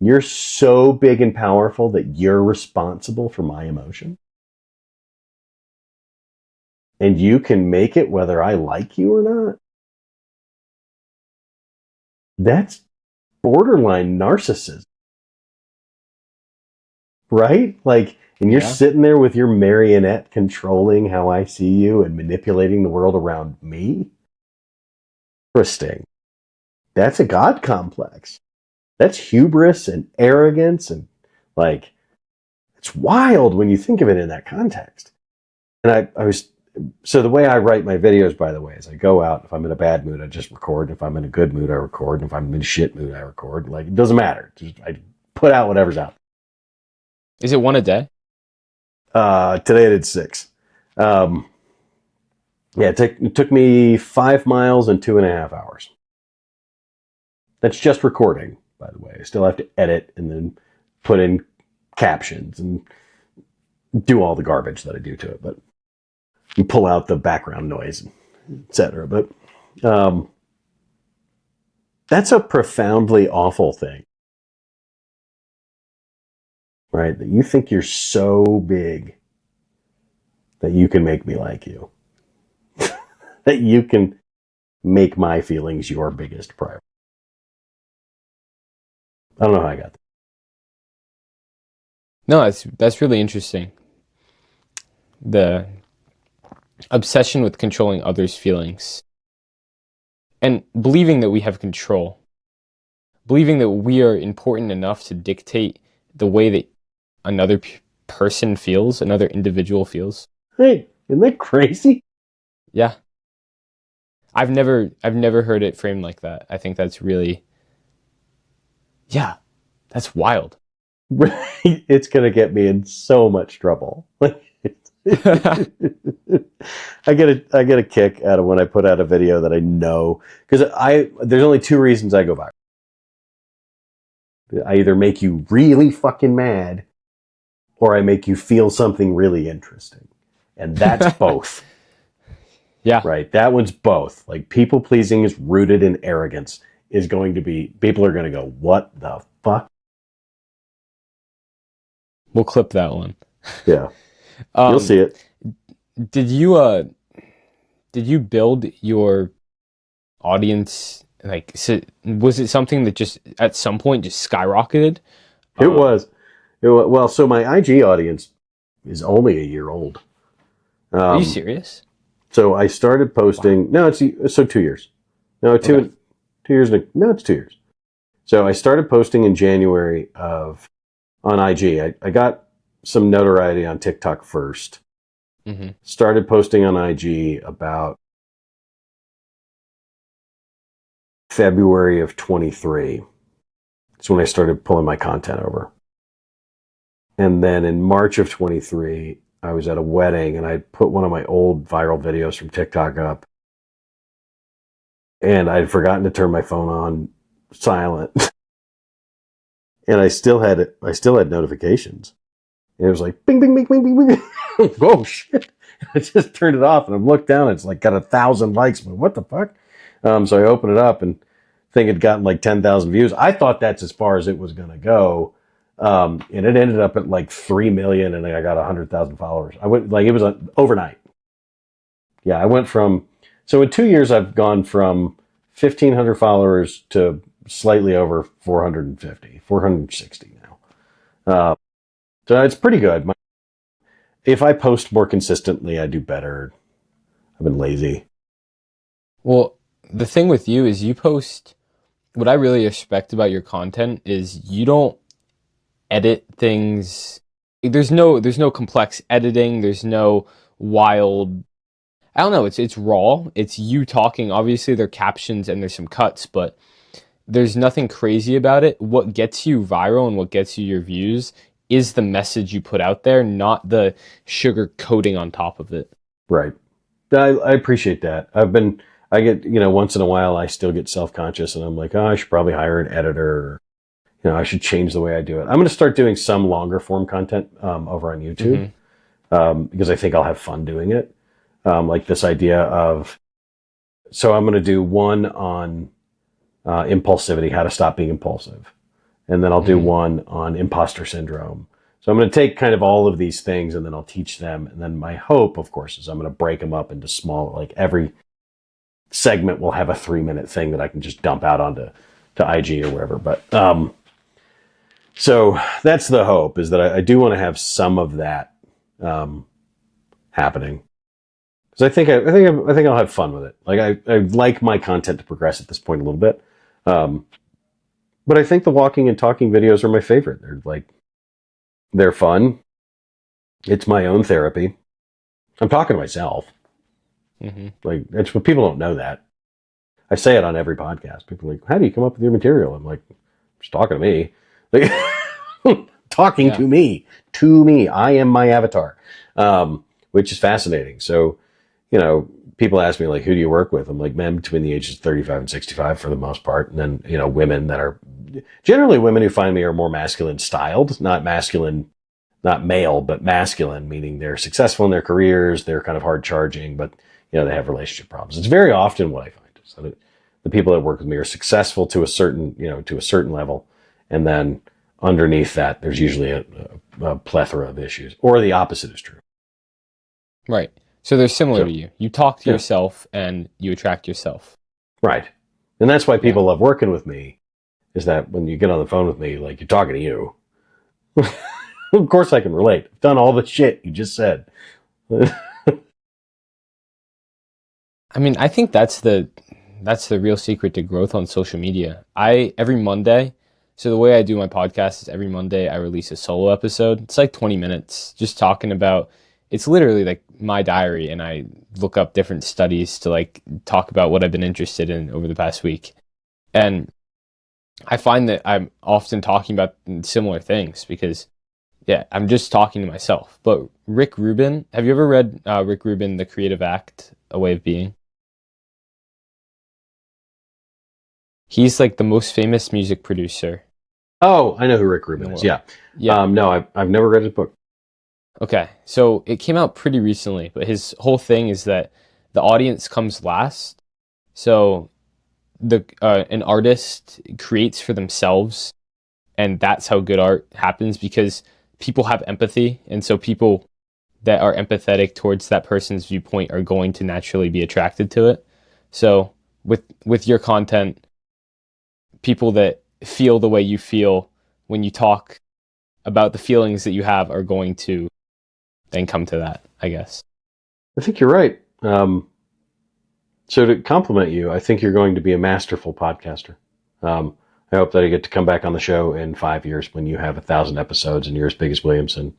[SPEAKER 1] You're so big and powerful that you're responsible for my emotion. And you can make it whether I like you or not. That's borderline narcissism. Right? Like, and you're sitting there with your marionette controlling how I see you and manipulating the world around me. Interesting. That's a God complex. That's hubris and arrogance, and like, it's wild when you think of it in that context. And so the way I write my videos, by the way, is I go out. If I'm in a bad mood, I just record. If I'm in a good mood, I record. And if I'm in a shit mood, I record. Like, it doesn't matter. I put out whatever's out.
[SPEAKER 3] Is it one a day?
[SPEAKER 1] Today I did 6. It took me 5 miles and 2.5 hours. That's just recording, by the way. I still have to edit and then put in captions and do all the garbage that I do to it, but and pull out the background noise, etc. But that's a profoundly awful thing, right? That you think you're so big that you can make me like you. That you can make my feelings your biggest priority. I don't know how I got that.
[SPEAKER 3] No, that's really interesting. The obsession with controlling others' feelings and believing that we have control, believing that we are important enough to dictate the way that another person feels, another individual feels.
[SPEAKER 1] Hey, isn't that crazy?
[SPEAKER 3] Yeah. I've never heard it framed like that. I think that's really, that's wild.
[SPEAKER 1] It's going to get me in so much trouble. I get a kick out of when I put out a video that I know, because there's only 2 reasons I go viral. I either make you really fucking mad or I make you feel something really interesting. And that's both.
[SPEAKER 3] Yeah.
[SPEAKER 1] Right? That one's both. Like, people pleasing is rooted in arrogance. Is going to be, people are going to go, what the fuck?
[SPEAKER 3] We'll clip that one.
[SPEAKER 1] Yeah. You'll see it.
[SPEAKER 3] Did you build your audience, like, was it something that just at some point just skyrocketed?
[SPEAKER 1] It was. Well, so my IG audience is only a year old.
[SPEAKER 3] Are you serious?
[SPEAKER 1] So I started posting. Wow. No, it's so 2 years. No, two
[SPEAKER 3] Okay.
[SPEAKER 1] 2 years. No, it's 2 years. So I started posting in January on IG. I got some notoriety on TikTok first.
[SPEAKER 3] Mm-hmm.
[SPEAKER 1] Started posting on IG about February of 23. That's when I started pulling my content over. And then in March of 23, I was at a wedding and I put one of my old viral videos from TikTok up. And I'd forgotten to turn my phone on silent. And I still had notifications. And it was like, bing, bing, bing, bing, bing, bing. Oh, shit. I just turned it off and I looked down. It's like got 1,000 likes. But what the fuck? So I opened it up and think it gotten like 10,000 views. I thought that's as far as it was going to go. And it ended up at like 3 million and I got 100,000 followers. I went like, it was overnight. Yeah. I went from, so in 2 years, I've gone from 1,500 followers to slightly over 460 now. So it's pretty good. If I post more consistently, I do better. I've been lazy.
[SPEAKER 3] Well, the thing with you is you post, what I really respect about your content is you don't edit things. There's no complex editing. There's no wild, I don't know. It's raw. It's you talking. Obviously there are captions and there's some cuts, but there's nothing crazy about it. What gets you viral and what gets you your views is the message you put out there, not the sugar coating on top of it.
[SPEAKER 1] Right. I appreciate that. I get, once in a while I still get self-conscious and I'm like, oh, I should probably hire an editor. Or, I should change the way I do it. I'm going to start doing some longer form content over on YouTube because I think I'll have fun doing it. Like this idea of, so I'm going to do one on impulsivity, how to stop being impulsive. And then I'll do one on imposter syndrome. So I'm going to take kind of all of these things and then I'll teach them. And then my hope, of course, is I'm going to break them up into small, like every segment will have a 3-minute thing that I can just dump out onto IG or wherever. But so that's the hope, is that I do want to have some of that happening. Because I think I'll have fun with it. Like I like my content to progress at this point a little bit. But I think the walking and talking videos are my favorite. They're fun. It's my own therapy. I'm talking to myself. Like, it's what people don't know that. I say it on every podcast. People are like, how do you come up with your material? I'm like, just talking to me. Like, talking to me. I am my avatar, which is fascinating. So, people ask me, like, who do you work with? I'm like, men between the ages of 35 and 65 for the most part. And then, women that are, generally women who find me are more masculine styled, not male, but masculine, meaning they're successful in their careers. They're kind of hard charging, but, they have relationship problems. It's very often what I find. So the people that work with me are successful to a certain level. And then underneath that, there's usually a plethora of issues, or the opposite is true.
[SPEAKER 3] Right. So they're similar to you. You talk to yourself and you attract yourself.
[SPEAKER 1] Right. And that's why people love working with me, is that when you get on the phone with me, like, you're talking to you. Of course I can relate. I've done all the shit you just said.
[SPEAKER 3] I mean, I think that's the real secret to growth on social media. Every Monday, so the way I do my podcast is every Monday I release a solo episode. It's like 20 minutes just talking about, it's literally like my diary, and I look up different studies to like talk about what I've been interested in over the past week. And I find that I'm often talking about similar things because I'm just talking to myself. But Rick Rubin, have you ever read Rick Rubin, The Creative Act, A Way of Being? He's like the most famous music producer
[SPEAKER 1] Oh, I know who Rick Rubin is. Yeah.
[SPEAKER 3] Yeah.
[SPEAKER 1] No, I've never read his book.
[SPEAKER 3] Okay. So it came out pretty recently, but his whole thing is that the audience comes last. So an artist creates for themselves, and that's how good art happens, because people have empathy, and so people that are empathetic towards that person's viewpoint are going to naturally be attracted to it. So with your content, people that feel the way you feel when you talk about the feelings that you have are going to then come to that, I guess.
[SPEAKER 1] I think you're right. So to compliment you, I think you're going to be a masterful podcaster. I hope that I get to come back on the show in 5 years when you have 1,000 episodes and you're as big as Williamson.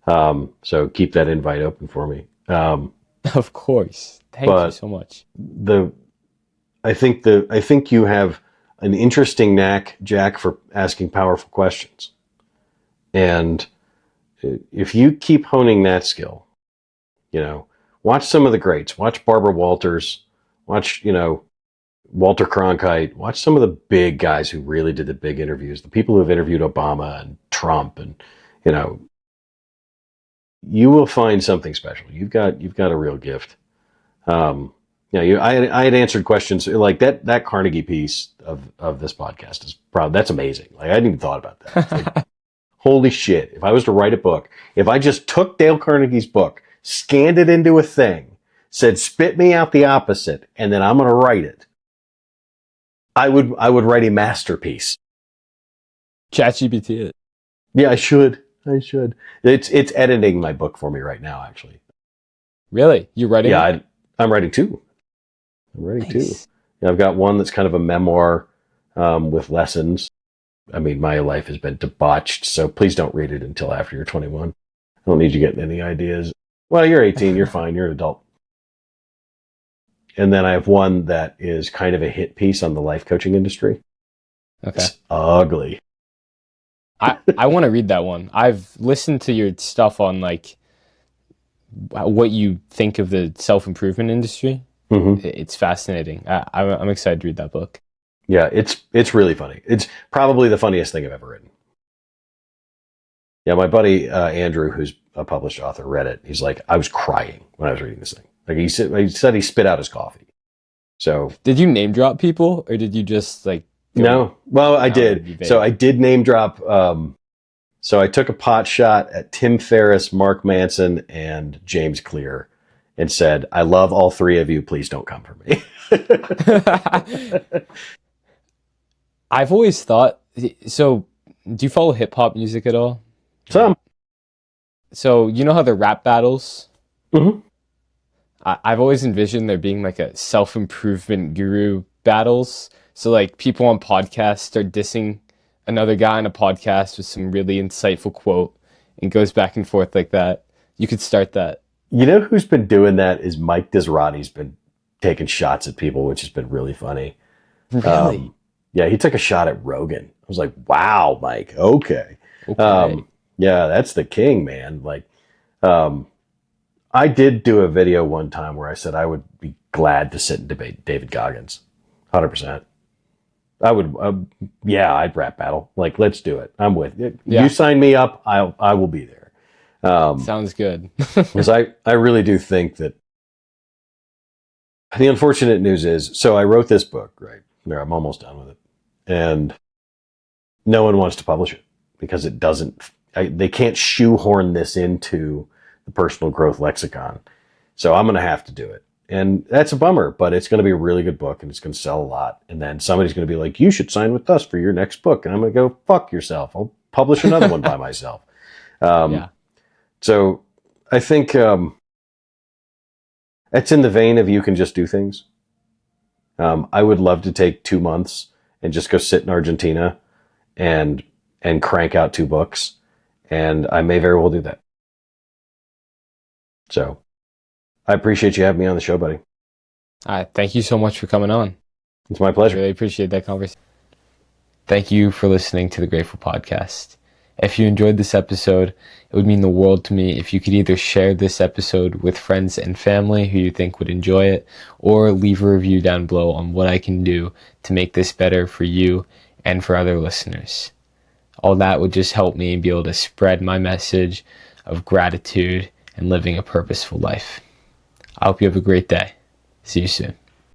[SPEAKER 1] So keep that invite open for me.
[SPEAKER 3] Of course. Thank you so much.
[SPEAKER 1] I think you have an interesting knack, Jack, for asking powerful questions. And if you keep honing that skill, watch some of the greats, watch Barbara Walters, watch, Walter Cronkite, watch some of the big guys who really did the big interviews, the people who have interviewed Obama and Trump, and, you will find something special. You've got a real gift. I had answered questions like that Carnegie piece of this podcast is that's amazing. Like, I hadn't even thought about that. It's like, holy shit. If I was to write a book, if I just took Dale Carnegie's book, scanned it into a thing, said, spit me out the opposite, and then I'm going to write it, I would write a masterpiece.
[SPEAKER 3] ChatGPT it.
[SPEAKER 1] Yeah, I should. It's editing my book for me right now, actually.
[SPEAKER 3] Really? You're writing?
[SPEAKER 1] Yeah, I'm writing two.
[SPEAKER 3] Nice.
[SPEAKER 1] Yeah, I've got one that's kind of a memoir with lessons. I mean, my life has been debauched, so please don't read it until after you're 21. I don't need you getting any ideas. Well, you're 18, you're fine, you're an adult. And then I have one that is kind of a hit piece on the life coaching industry.
[SPEAKER 3] Okay.
[SPEAKER 1] It's ugly.
[SPEAKER 3] I want to read that one. I've listened to your stuff on like what you think of the self-improvement industry.
[SPEAKER 1] Mm-hmm.
[SPEAKER 3] It's fascinating. I'm excited to read that book.
[SPEAKER 1] Yeah, it's really funny. It's probably the funniest thing I've ever written. Yeah, my buddy Andrew, who's a published author, read it. He's like, I was crying when I was reading this thing. Like he said he spit out his coffee. So
[SPEAKER 3] did you name drop people, or did you just like?
[SPEAKER 1] No. Well, I did. So I did name drop. So I took a pot shot at Tim Ferriss, Mark Manson, and James Clear, and said, I love all three of you. Please don't come for me.
[SPEAKER 3] I've always thought, so do you follow hip hop music at all?
[SPEAKER 1] Some.
[SPEAKER 3] So you know how the rap battles?
[SPEAKER 1] Mm-hmm.
[SPEAKER 3] I've always envisioned there being like a self-improvement guru battles. So like people on podcasts start dissing another guy on a podcast with some really insightful quote and goes back and forth like that. You could start that.
[SPEAKER 1] You know who's been doing that is Mike Disrati's been taking shots at people, which has been really funny.
[SPEAKER 3] Really?
[SPEAKER 1] Yeah, he took a shot at Rogan. I was like, wow, Mike, okay. Yeah, that's the king, man. Like, I did do a video one time where I said I would be glad to sit and debate David Goggins. 100%. I would, I'd rap battle. Like, let's do it. I'm with it. Yeah. You sign me up, I will be there.
[SPEAKER 3] Sounds good.
[SPEAKER 1] Because I really do think that the unfortunate news is, so I wrote this book, right? I'm almost done with it. And no one wants to publish it because it doesn't, they can't shoehorn this into the personal growth lexicon. So I'm going to have to do it. And that's a bummer, but it's going to be a really good book and it's going to sell a lot. And then somebody's going to be like, you should sign with us for your next book. And I'm going to go, fuck yourself. I'll publish another one by myself. So I think it's in the vein of you can just do things. I would love to take 2 months and just go sit in Argentina and crank out 2 books. And I may very well do that. So I appreciate you having me on the show, buddy.
[SPEAKER 3] Thank you so much for coming on.
[SPEAKER 1] It's my pleasure.
[SPEAKER 3] I really appreciate that conversation. Thank you for listening to the Grateful Podcast. If you enjoyed this episode, it would mean the world to me if you could either share this episode with friends and family who you think would enjoy it, or leave a review down below on what I can do to make this better for you and for other listeners. All that would just help me be able to spread my message of gratitude and living a purposeful life. I hope you have a great day. See you soon.